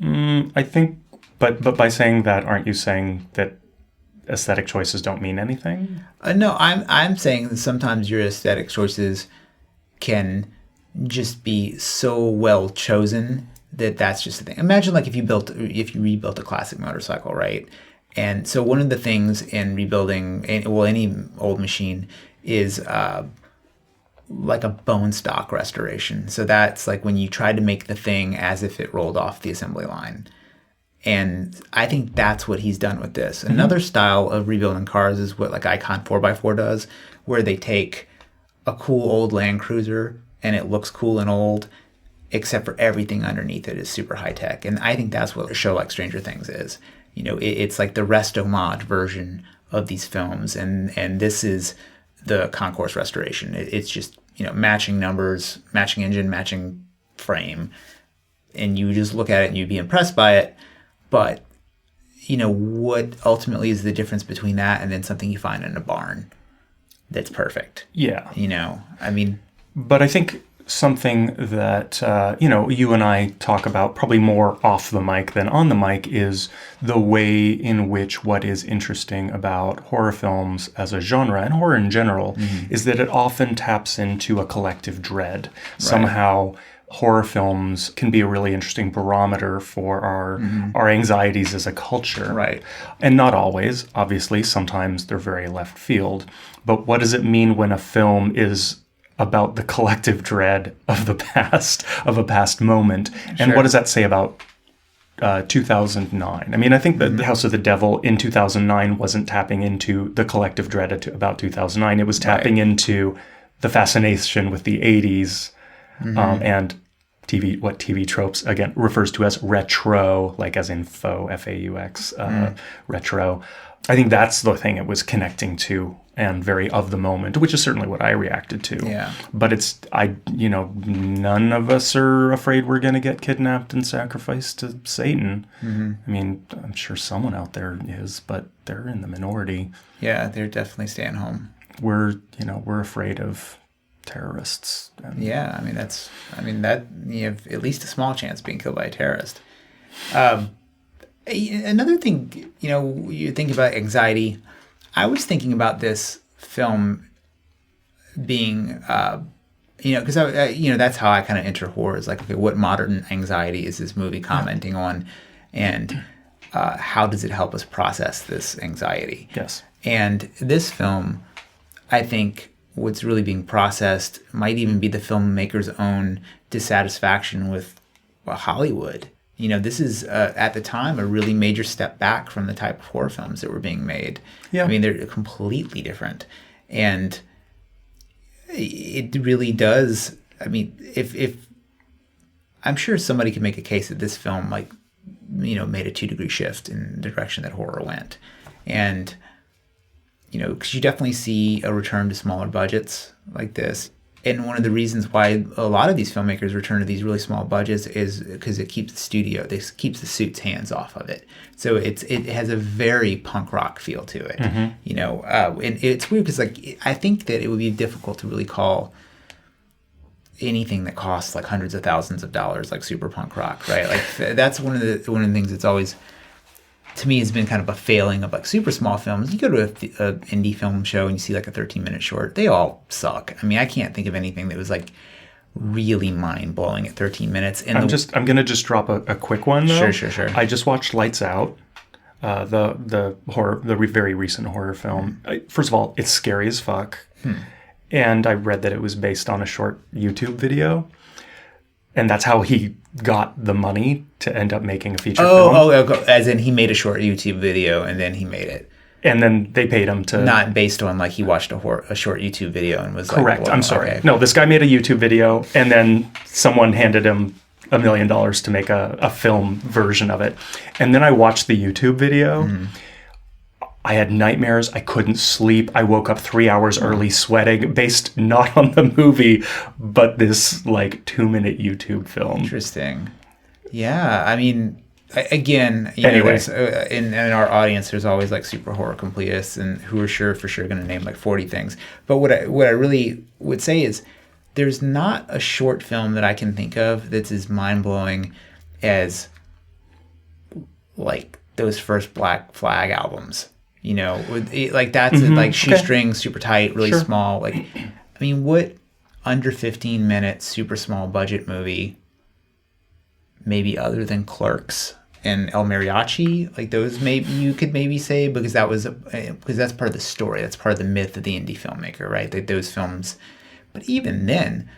I think, but by saying that, aren't you saying that aesthetic choices don't mean anything? No, I'm saying that sometimes your aesthetic choices can just be so well chosen that that's just the thing. Imagine like if you rebuilt a classic motorcycle, right? And so one of the things in rebuilding, any old machine is like a bone stock restoration. So that's like when you try to make the thing as if it rolled off the assembly line. And I think that's what he's done with this. Another style of rebuilding cars is what like Icon 4x4 does, where they take a cool old Land Cruiser and it looks cool and old, except for everything underneath it is super high tech. And I think that's what a show like Stranger Things is. It's like the rest homage version of these films. And this is the concourse restoration. It's just, matching numbers, matching engine, matching frame. And you just look at it and you'd be impressed by it. But, what ultimately is the difference between that and then something you find in a barn that's perfect? Yeah. But I think something that, you and I talk about probably more off the mic than on the mic is the way in which what is interesting about horror films as a genre and horror in general is that it often taps into a collective dread. Right. Somehow horror films can be a really interesting barometer for our anxieties as a culture. Right. And not always, obviously. Sometimes they're very left field. But what does it mean when a film is about the collective dread of the past, of a past moment? And what does that say about 2009? I mean, I think that The House of the Devil in 2009 wasn't tapping into the collective dread about 2009. It was tapping into the fascination with the 80s and TV tropes, again, refers to as retro, like as in faux, F-A-U-X, retro. I think that's the thing it was connecting to and very of the moment, which is certainly what I reacted to. Yeah. But none of us are afraid we're going to get kidnapped and sacrificed to Satan. Mm-hmm. I mean, I'm sure someone out there is, but they're in the minority. Yeah, they're definitely staying home. We're afraid of terrorists. Yeah, that you have at least a small chance of being killed by a terrorist. Another thing, you think about anxiety. I was thinking about this film being, because that's how I kind of enter horror. Is like, okay, what modern anxiety is this movie commenting on, and how does it help us process this anxiety? Yes. And this film, I think, what's really being processed might even be the filmmaker's own dissatisfaction with Hollywood. This is, at the time, a really major step back from the type of horror films that were being made. Yeah. I mean, they're completely different. And it really does, if I'm sure somebody could make a case that this film, made a 2-degree shift in the direction that horror went. And, because you definitely see a return to smaller budgets like this. And one of the reasons why a lot of these filmmakers return to these really small budgets is because it keeps the suits hands off of it. So it has a very punk rock feel to it. Mm-hmm. And it's weird because I think that it would be difficult to really call anything that costs like hundreds of thousands of dollars like super punk rock, right? Like that's one of the things that's always, to me, has been kind of a failing of like super small films. You go to a indie film show and you see like a 13-minute short. They all suck. I can't think of anything that was like really mind-blowing at 13 minutes. And I'm going to just drop a quick one though. Sure. I just watched Lights Out, the very recent horror film. First of all, it's scary as fuck. And I read that it was based on a short YouTube video. And that's how he got the money to end up making a feature film. Oh, as in he made a short YouTube video and then he made it. And then they paid him to... Not based on like he watched a short YouTube video and was like... Correct, well, I'm sorry. Okay. No, this guy made a YouTube video and then someone handed him $1 million to make a film version of it. And then I watched the YouTube video. Mm-hmm. I had nightmares. I couldn't sleep. I woke up 3 hours early sweating, based not on the movie, but this like 2-minute YouTube film. Interesting. Yeah. Again, anyway. In our audience, there's always like super horror completists and who are for sure going to name like 40 things. But what I really would say is there's not a short film that I can think of that's as mind-blowing as like those first Black Flag albums. Like that's like shoestring, super tight, really small. Like, what under 15-minute, super small budget movie, maybe other than Clerks and El Mariachi, like those maybe you could maybe say because that's part of the story, that's part of the myth of the indie filmmaker, right? Like those films, but even then,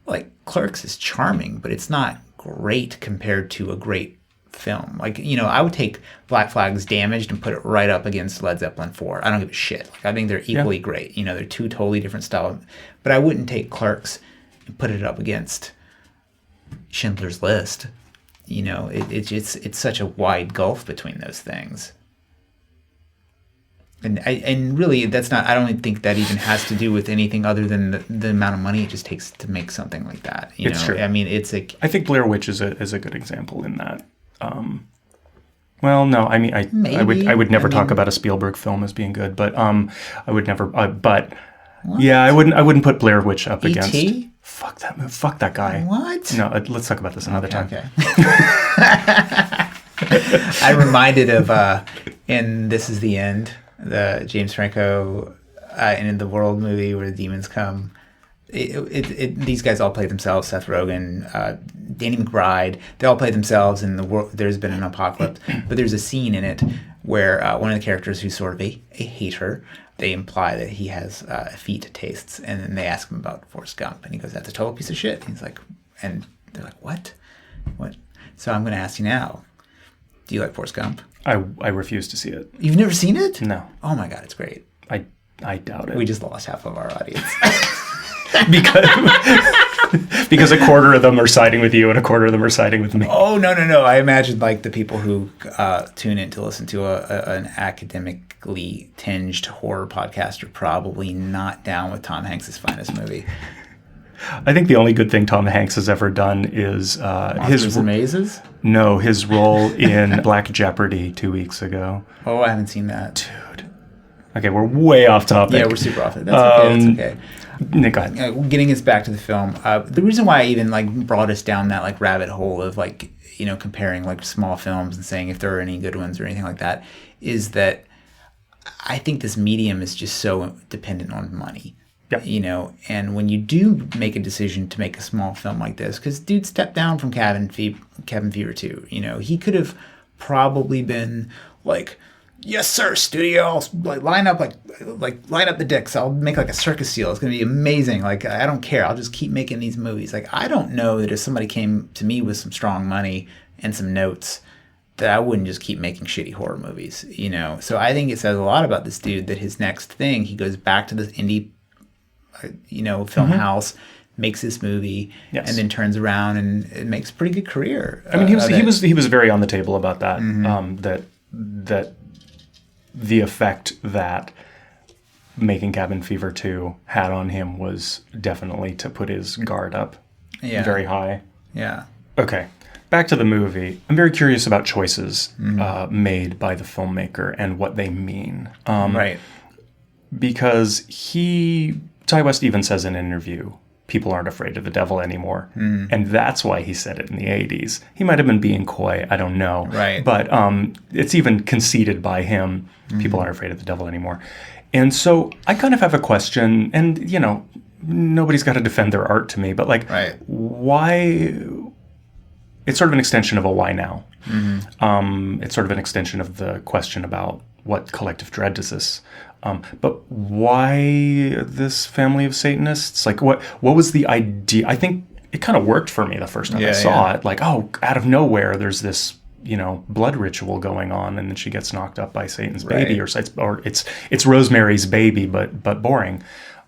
like Clerks is charming, but it's not great compared to a great film. Like, I would take Black Flag's Damaged and put it right up against Led Zeppelin 4. I don't give a shit. Like, I think they're equally great. They're two totally different styles. But I wouldn't take Clerks and put it up against Schindler's List. It's such a wide gulf between those things. And really, that's not. I don't think that even has to do with anything other than the amount of money it just takes to make something like that. It's true. It's like. I think Blair Witch is a good example in that. Well, no, I would never talk about a Spielberg film as being good, but I would never. But what? Yeah, I wouldn't put Blair Witch up against. E.T.? Fuck that movie. Fuck that guy. What? No, let's talk about this another time. Okay. I'm reminded of in This Is the End, the James Franco and in the World movie where the demons come. These guys all play themselves. Seth Rogen, Danny McBride, they all play themselves in the world. There's been an apocalypse, but there's a scene in it where one of the characters who's sort of a hater, they imply that he has feet tastes, and then they ask him about Forrest Gump, and he goes, "That's a total piece of shit." And he's like, and they're like, "What? So I'm going to ask you now. Do you like Forrest Gump? I refuse to see it. You've never seen it? No. Oh my God, it's great. I doubt it. We just lost half of our audience. because Because a quarter of them are siding with you and a quarter of them are siding with me. Oh, no. I imagine like the people who tune in to listen to an academically tinged horror podcast are probably not down with Tom Hanks' finest movie. I think the only good thing Tom Hanks has ever done is Monsters and Mazes? No, his role in Black Jeopardy 2 weeks ago. Oh, I haven't seen that. Dude. Okay, we're way off topic. Yeah, we're super off it. That's okay. Nick, go ahead. Getting us back to the film, the reason why I even like brought us down that like rabbit hole of like, you know, comparing like small films and saying if there are any good ones or anything like that is that I think this medium is just so dependent on money. Yep. You know, and when you do make a decision to make a small film like this, because dude stepped down from Cabin Fever 2, you know, he could have probably been like, yes, sir, studio. I'll line up the dicks. I'll make like a circus seal. It's gonna be amazing. Like I don't care. I'll just keep making these movies. Like I don't know that if somebody came to me with some strong money and some notes, that I wouldn't just keep making shitty horror movies. You know. So I think it says a lot about this dude that his next thing, he goes back to this indie, you know, film house, makes this movie, yes. and then turns around and it makes a pretty good career. I mean, he was very on the table about that. That the effect that making Cabin Fever 2 had on him was definitely to put his guard up very high. Yeah. Okay, back to the movie. I'm very curious about choices made by the filmmaker and what they mean. Right. Because Ty West even says in an interview, people aren't afraid of the devil anymore. And that's why he said it in the 80s. He might have been being coy, I don't know. Right. But it's even conceded by him, people aren't afraid of the devil anymore. And so I kind of have a question, and, you know, nobody's got to defend their art to me, but, like, why... It's sort of an extension of a why now. It's sort of an extension of the question about what collective dread does this... but why this family of Satanists? Like, what was the idea? I think it kind of worked for me the first time I saw it. Like, oh, out of nowhere, there's this, you know, blood ritual going on, and then she gets knocked up by Satan's baby, or it's Rosemary's baby, but boring.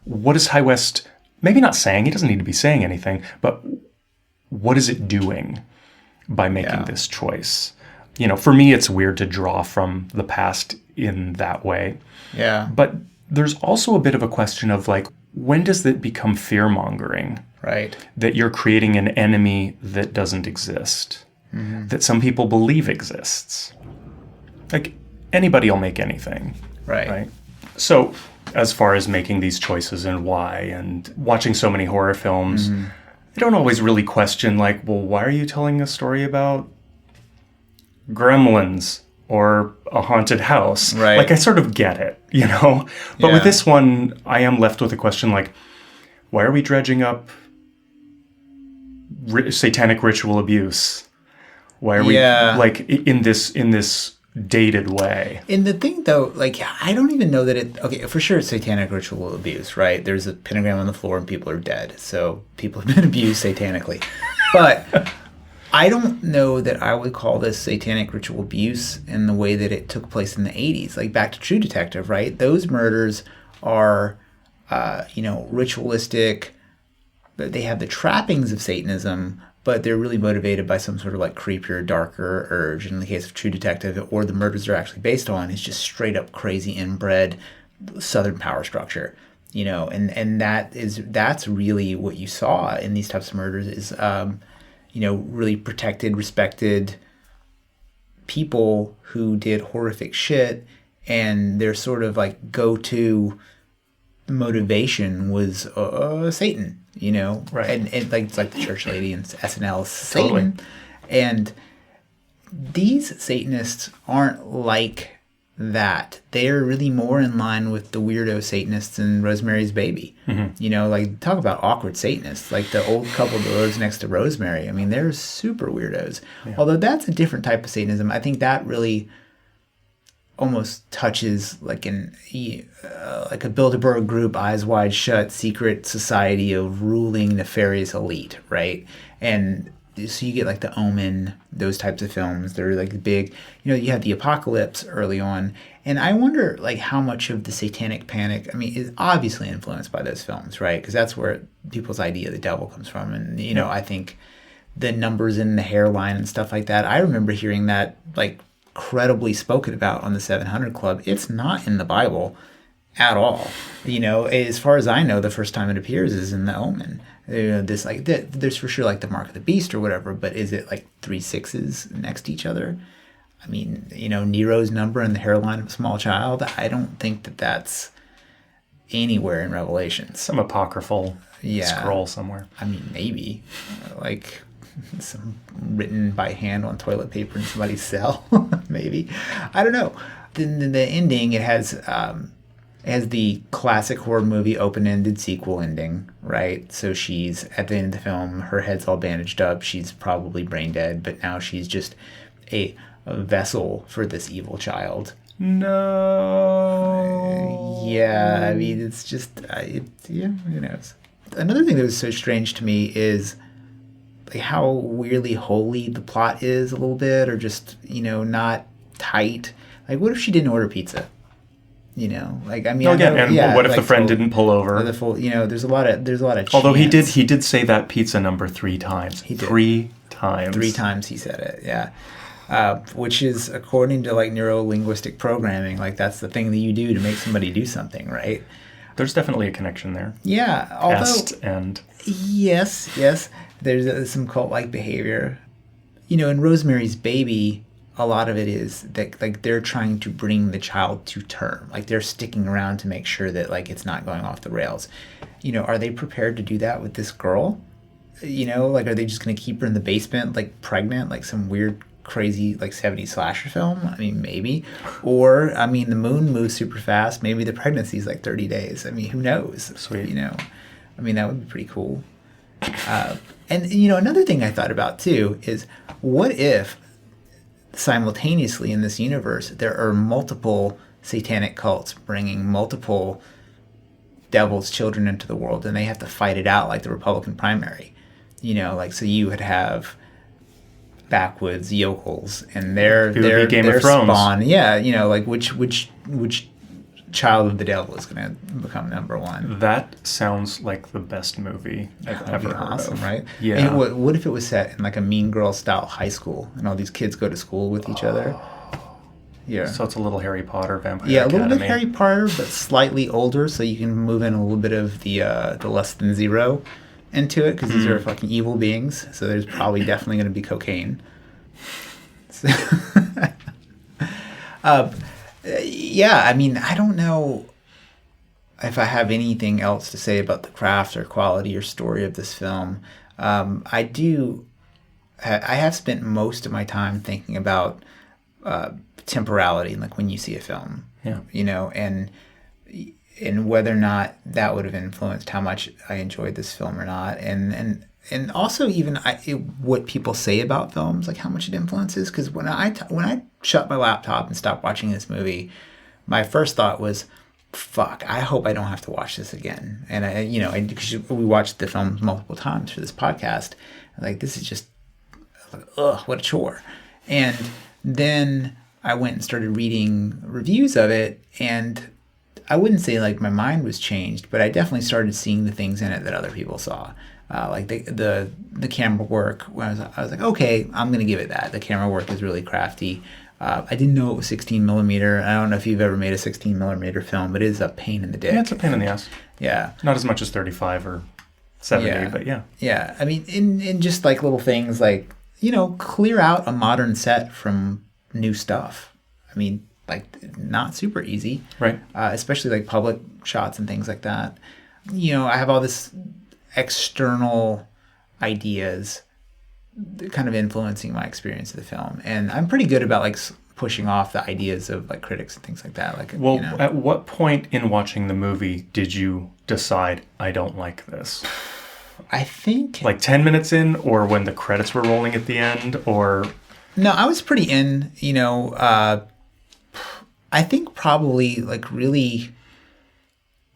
What is Ty West? Maybe not saying. He doesn't need to be saying anything, but what is it doing by making this choice? You know, for me, it's weird to draw from the past in that way. Yeah. But there's also a bit of a question of, like, when does it become fear-mongering? Right. That you're creating an enemy that doesn't exist, that some people believe exists. Like, anybody will make anything. Right. So, as far as making these choices and why, and watching so many horror films, I don't always really question, like, well, why are you telling a story about gremlins or a haunted house? Right. Like, I sort of get it, you know? But with this one, I am left with a question like, why are we dredging up satanic ritual abuse? Why are we, like, in this dated way? And the thing, though, like, I don't even know that okay, for sure it's satanic ritual abuse, right? There's a pentagram on the floor and people are dead. So people have been abused satanically. But... I don't know that I would call this satanic ritual abuse in the way that it took place in the 80s. Like, back to True Detective, right? Those murders are, you know, ritualistic. They have the trappings of Satanism, but they're really motivated by some sort of, like, creepier, darker urge. In the case of True Detective, or the murders they're actually based on, is just straight up crazy inbred Southern power structure. You know, and that's really what you saw in these types of murders is... you know, really protected, respected people who did horrific shit, and their sort of like go-to motivation was Satan, you know, right? And like it's like the church lady in SNL, Satan, and these Satanists aren't like that. They're really more in line with the weirdo Satanists in Rosemary's Baby. You know, like, talk about awkward Satanists, like the old couple that lives next to Rosemary. I mean, they're super weirdos. Although that's a different type of Satanism. I think that really almost touches like like a Bilderberg group, eyes wide shut, secret society of ruling nefarious elite, right? And so you get like The Omen, those types of films. They're like big, you have the apocalypse early on. And I wonder like how much of the Satanic Panic, is obviously influenced by those films, right? Because that's where people's idea of the devil comes from. And, I think the numbers in the hairline and stuff like that, I remember hearing that like credibly spoken about on the 700 Club. It's not in the Bible at all. As far as I know, the first time it appears is in The Omen. There's for sure like the mark of the beast or whatever, but is it like 3 6s next to each other? Nero's number and the hairline of a small child, I don't think that that's anywhere in Revelation. Some apocryphal scroll somewhere. Maybe. Like some written by hand on toilet paper in somebody's cell. Maybe. I don't know. Then the ending, it has the classic horror movie open-ended sequel ending, right? So she's, at the end of the film, her head's all bandaged up. She's probably brain dead, but now she's just a vessel for this evil child. No. Yeah, it's just, who knows? Another thing that was so strange to me is like how weirdly holy the plot is a little bit, or just, not tight. Like, what if she didn't order pizza? What if the friend didn't pull over? There's a lot of chance. Although he did say that pizza number 3 times. He did. 3 times. 3 times he said it. Yeah. Which is, according to like neuro-linguistic programming, like that's the thing that you do to make somebody do something, right? There's definitely a connection there. Yeah, yes, there's some cult-like behavior. In Rosemary's Baby, a lot of it is that like they're trying to bring the child to term, like they're sticking around to make sure that like it's not going off the rails. Are they prepared to do that with this girl? Like are they just going to keep her in the basement like pregnant, like some weird crazy like 70s slasher film? Maybe. Or the moon moves super fast, maybe the pregnancy's like 30 days. Who knows? Sweet. That would be pretty cool. And another thing I thought about too is, what if simultaneously in this universe there are multiple satanic cults bringing multiple devil's children into the world, and they have to fight it out like the Republican primary? So you would have backwoods yokels and their spawn. Yeah, like which child of the devil is going to become number one. That sounds like the best movie I've ever heard awesome, of. Right? Yeah. And what if it was set in like a Mean Girl style high school, and all these kids go to school with each other? Yeah. So it's a little Harry Potter Vampire Yeah, a Academy. little bit Harry Potter, but slightly older, so you can move in a little bit of the less than zero into it, because these are fucking evil beings. So there's probably definitely going to be cocaine. So I don't know if I have anything else to say about the craft or quality or story of this film. I have spent most of my time thinking about temporality, like when you see a film, and whether or not that would have influenced how much I enjoyed this film or not, and also even what people say about films, like how much it influences. Because when I shut my laptop and stopped watching this movie, my first thought was, fuck, I hope I don't have to watch this again. And because we watched the film multiple times for this podcast, like this is just like, ugh, what a chore. And then I went and started reading reviews of it, and I wouldn't say like my mind was changed, but I definitely started seeing the things in it that other people saw. Like the camera work, I was like, okay, I'm gonna give it that. The camera work is really crafty. I didn't know it was 16 millimeter. I don't know if you've ever made a 16 millimeter film, but it is a pain in the dick. Yeah, it's a pain in the ass. Yeah, not as much as 35 or 70, but yeah. Yeah, in just like little things like clear out a modern set from new stuff. Like not super easy, right? Especially like public shots and things like that. I have all this external ideas kind of influencing my experience of the film, and I'm pretty good about like pushing off the ideas of like critics and things like that. Like, at what point in watching the movie did you decide I don't like this? I think like 10 minutes in, or when the credits were rolling at the end, or no, I was pretty in. I think probably like really,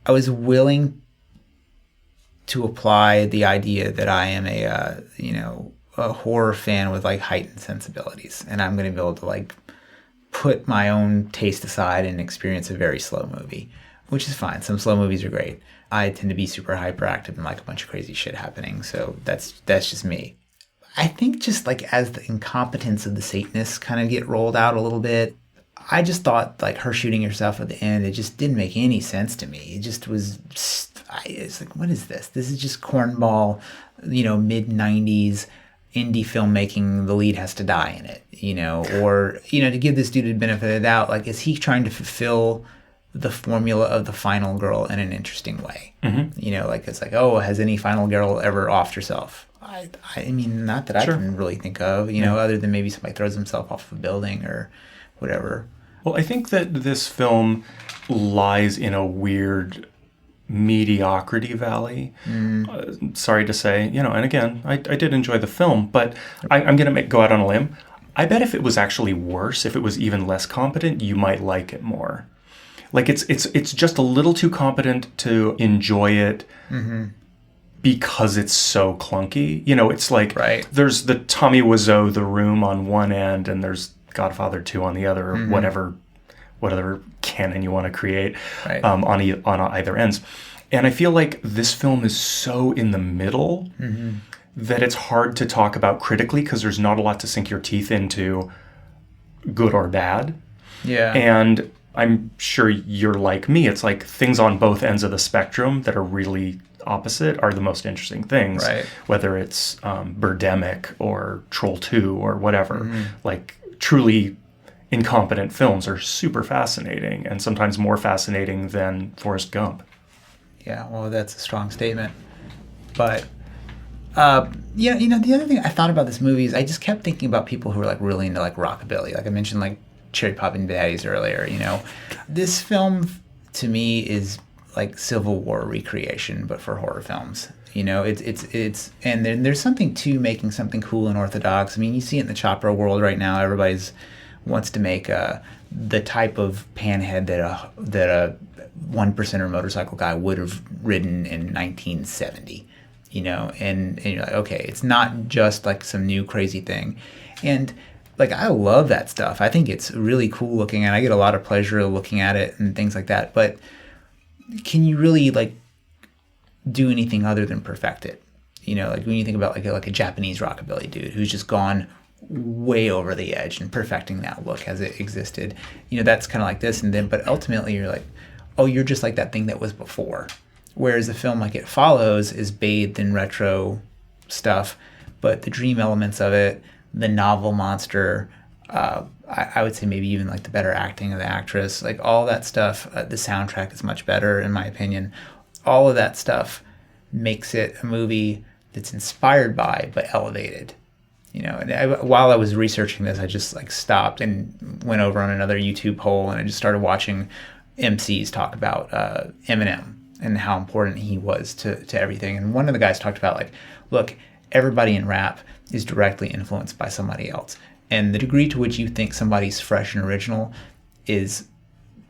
I was willing to apply the idea that I am a horror fan with like heightened sensibilities, and I'm going to be able to like put my own taste aside and experience a very slow movie, which is fine. Some slow movies are great. I tend to be super hyperactive and like a bunch of crazy shit happening, so that's just me. I think just like as the incompetence of the Satanists kind of get rolled out a little bit, I just thought like her shooting herself at the end, it just didn't make any sense to me. It just was, it's like, what is this? This is just cornball, mid-90s indie filmmaking. The lead has to die in it, or, to give this dude the benefit of the doubt, like, is he trying to fulfill the formula of the final girl in an interesting way? Mm-hmm. Like, it's like, oh, has any final girl ever offed herself? I mean, not that Sure. I can really think of, other than maybe somebody throws himself off a building or whatever. Well, I think that this film lies in a weird mediocrity valley. Sorry to say, and again, I did enjoy the film, but I'm going to go out on a limb. I bet if it was actually worse, if it was even less competent, you might like it more. Like it's just a little too competent to enjoy it. Mm-hmm. Because it's so clunky. It's like There's the Tommy Wiseau, The Room on one end, and there's Godfather 2 on the other, or whatever canon you want to create on either ends. And I feel like this film is so in the middle that it's hard to talk about critically because there's not a lot to sink your teeth into, good or bad. Yeah. And I'm sure you're like me. It's like things on both ends of the spectrum that are really opposite are the most interesting things, whether it's Birdemic or Troll 2 or whatever. Like truly incompetent films are super fascinating, and sometimes more fascinating than Forest Gump. Yeah, well, that's a strong statement. But the other thing I thought about this movie is I just kept thinking about people who are like really into like rockabilly. Like I mentioned, like Cherry Poppin' Daddies earlier. This film to me is like Civil War recreation, but for horror films. It's and then there's something to making something cool and orthodox. I mean, you see it in the chopper world right now. Everybody's wants to make the type of panhead that a 1%er motorcycle guy would have ridden in 1970. And you're like, okay, it's not just like some new crazy thing. And like, I love that stuff. I think it's really cool looking, and I get a lot of pleasure looking at it and things like that. But can you really like do anything other than perfect it? Like when you think about like a Japanese rockabilly dude who's just gone way over the edge and perfecting that look as it existed, that's kind of like this. And then, but ultimately you're like, oh, you're just like that thing that was before. Whereas a film like It Follows is bathed in retro stuff, but the dream elements of it, the novel monster, I would say maybe even like the better acting of the actress, like all that stuff, the soundtrack is much better in my opinion. All of that stuff makes it a movie that's inspired by but elevated. And while I was researching this, I just like stopped and went over on another YouTube hole, and I just started watching MCs talk about Eminem and how important he was to everything. And one of the guys talked about like, look, everybody in rap is directly influenced by somebody else. And the degree to which you think somebody's fresh and original is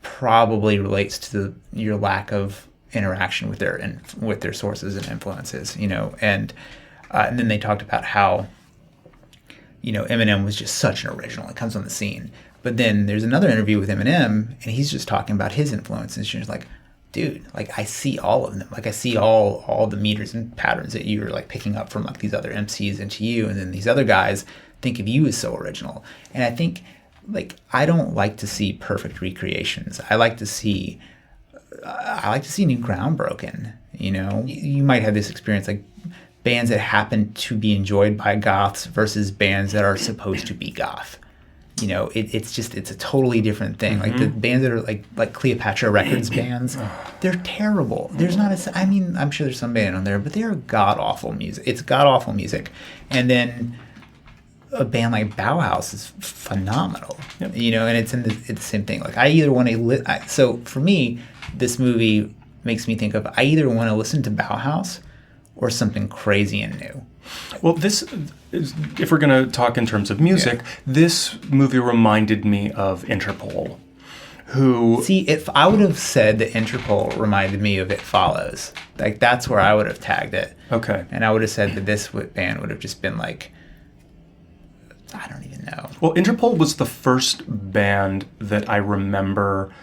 probably relates to your lack of interaction with their sources and influences, and then they talked about how, Eminem was just such an original. It comes on the scene. But then there's another interview with Eminem, and he's just talking about his influences. And she's like, dude, like I see all of them. Like I see all the meters and patterns that you're like picking up from like these other MCs into you, and then these other guys think of you as so original. And I think like I don't like to see perfect recreations. I like to see new ground broken. You might have this experience like bands that happen to be enjoyed by goths versus bands that are supposed to be goth. It's a totally different thing. Like the bands that are like Cleopatra Records bands, they're terrible. There's not I'm sure there's some band on there, but they're god awful music. It's god awful music. And then a band like Bauhaus is phenomenal. Yep. And it's the same thing. Like I either want to so for me, this movie makes me think of I either want to listen to Bauhaus or something crazy and new. Well, this is, if we're going to talk in terms of music, this movie reminded me of Interpol, who... See, if I would have said that Interpol reminded me of It Follows, like that's where I would have tagged it. Okay. And I would have said that this band would have just been like I don't even know. Well, Interpol was the first band that I remember.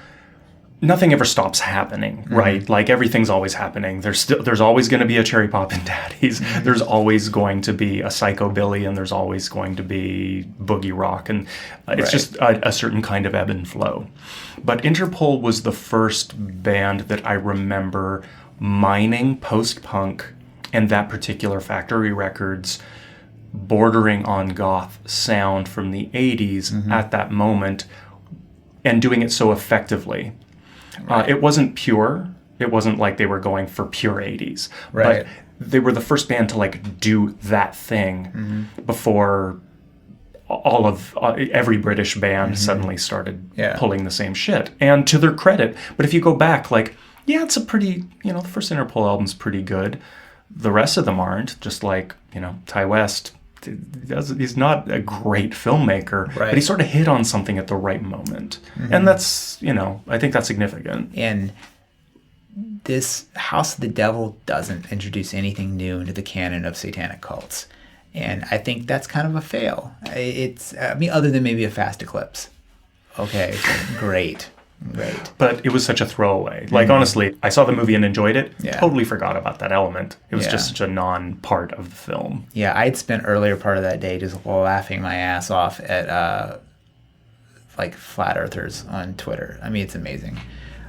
Nothing ever stops happening, right? Like everything's always happening. There's always going to be a Cherry Poppin' Daddies. There's always going to be a Psychobilly, and there's always going to be Boogie Rock, and it's just a certain kind of ebb and flow. But Interpol was the first band that I remember mining post-punk and that particular Factory Records bordering on goth sound from the 80s at that moment, and doing it so effectively. It wasn't pure. It wasn't like they were going for pure 80s. Right. But they were the first band to like do that thing before all of every British band suddenly started pulling the same shit. And to their credit, but if you go back, like, yeah, it's a pretty, the first Interpol album's pretty good. The rest of them aren't. Just like, Ty West, he's not a great filmmaker, but he sort of hit on something at the right moment. And that's, I think that's significant. And this House of the Devil doesn't introduce anything new into the canon of satanic cults. And I think that's kind of a fail. Other than maybe a Fast Eclipse. Okay, great. But it was such a throwaway. Like, honestly, I saw the movie and enjoyed it. Totally forgot about that element. It was just such a non-part of the film. Yeah, I'd spent earlier part of that day just laughing my ass off at, flat earthers on Twitter. I mean, it's amazing.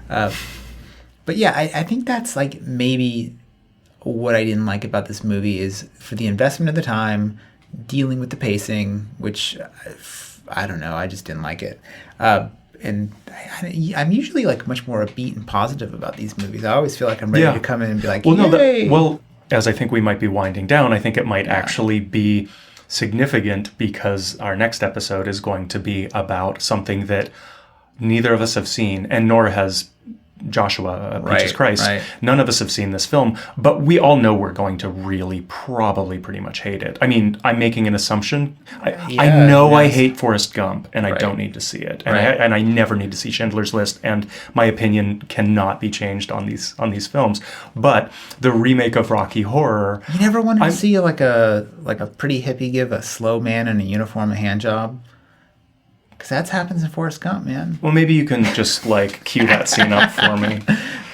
But yeah, I think that's, like, maybe what I didn't like about this movie is for the investment of the time, dealing with the pacing, which, I don't know, I just didn't like it. And I'm usually like much more upbeat and positive about these movies. I always feel like I'm ready to come in and be like, yay! As I think we might be winding down, I think it might actually be significant because our next episode is going to be about something that neither of us have seen, and nor has Joshua, Peaches Christ. Right. None of us have seen this film, but we all know we're going to really probably pretty much hate it. I mean, I'm making an assumption. I know I hate Forest Gump, and I don't need to see it. And I never need to see Schindler's List, and my opinion cannot be changed on these films. But the remake of Rocky Horror... You never wanted to see like a pretty hippie give a slow man in a uniform a hand job? Because that happens in Forrest Gump, man. Well, maybe you can just, cue that scene up for me.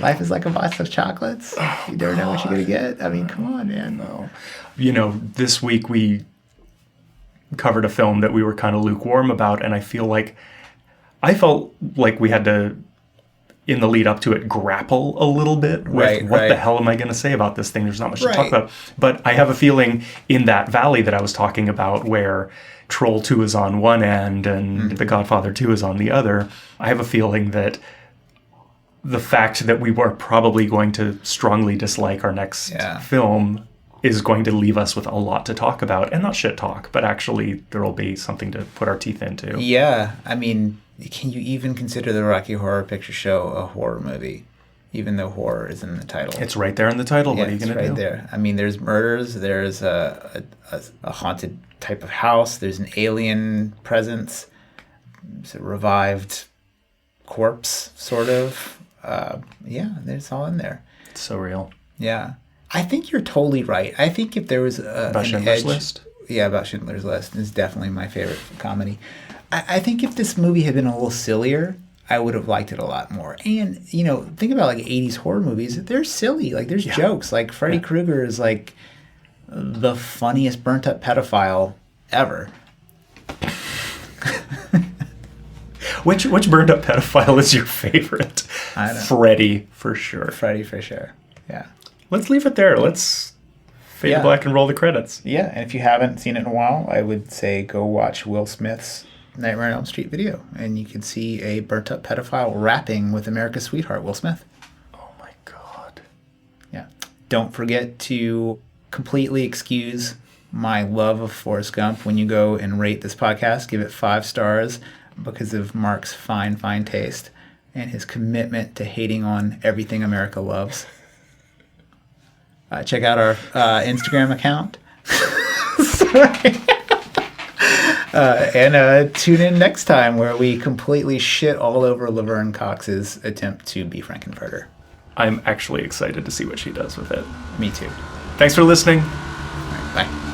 Life is like a box of chocolates. You never know what you're going to get. I mean, come on, man. No. This week we covered a film that we were kind of lukewarm about, and I felt like we had to, in the lead up to it, grapple a little bit with what the hell am I going to say about this thing? There's not much to talk about. But I have a feeling in that valley that I was talking about where Troll 2 is on one end and The Godfather 2 is on the other, I have a feeling that the fact that we were probably going to strongly dislike our next film is going to leave us with a lot to talk about. And not shit talk, but actually there will be something to put our teeth into. Yeah. I mean, can you even consider the Rocky Horror Picture Show a horror movie? Even though horror is in the title. It's right there in the title. What are you going to do? It's right there. I mean, there's murders. There's a haunted type of house. There's an alien presence. It's a revived corpse, sort of. There's all in there. It's so real. Yeah. I think you're totally right. I think if there was about Schindler's List? Yeah, about Schindler's List. It's definitely my favorite comedy. I think if this movie had been a little sillier, I would have liked it a lot more. And, think about like 80s horror movies. They're silly. Like, there's jokes. Like, Freddy Krueger is like the funniest burnt up pedophile ever. Which burnt up pedophile is your favorite? I don't know. Freddy, for sure. Freddy, for sure. Yeah. Let's leave it there. Let's fade to black and roll the credits. Yeah, and if you haven't seen it in a while, I would say go watch Will Smith's Nightmare on Elm Street video, and you can see a burnt-up pedophile rapping with America's sweetheart, Will Smith. Oh, my God. Yeah. Don't forget to completely excuse my love of Forrest Gump when you go and rate this podcast. Give it 5 stars because of Marc's fine taste and his commitment to hating on everything America loves. Check out our Instagram account. Sorry. And tune in next time where we completely shit all over Laverne Cox's attempt to be Frankenfurter. I'm actually excited to see what she does with it. Me too. Thanks for listening. All right, bye.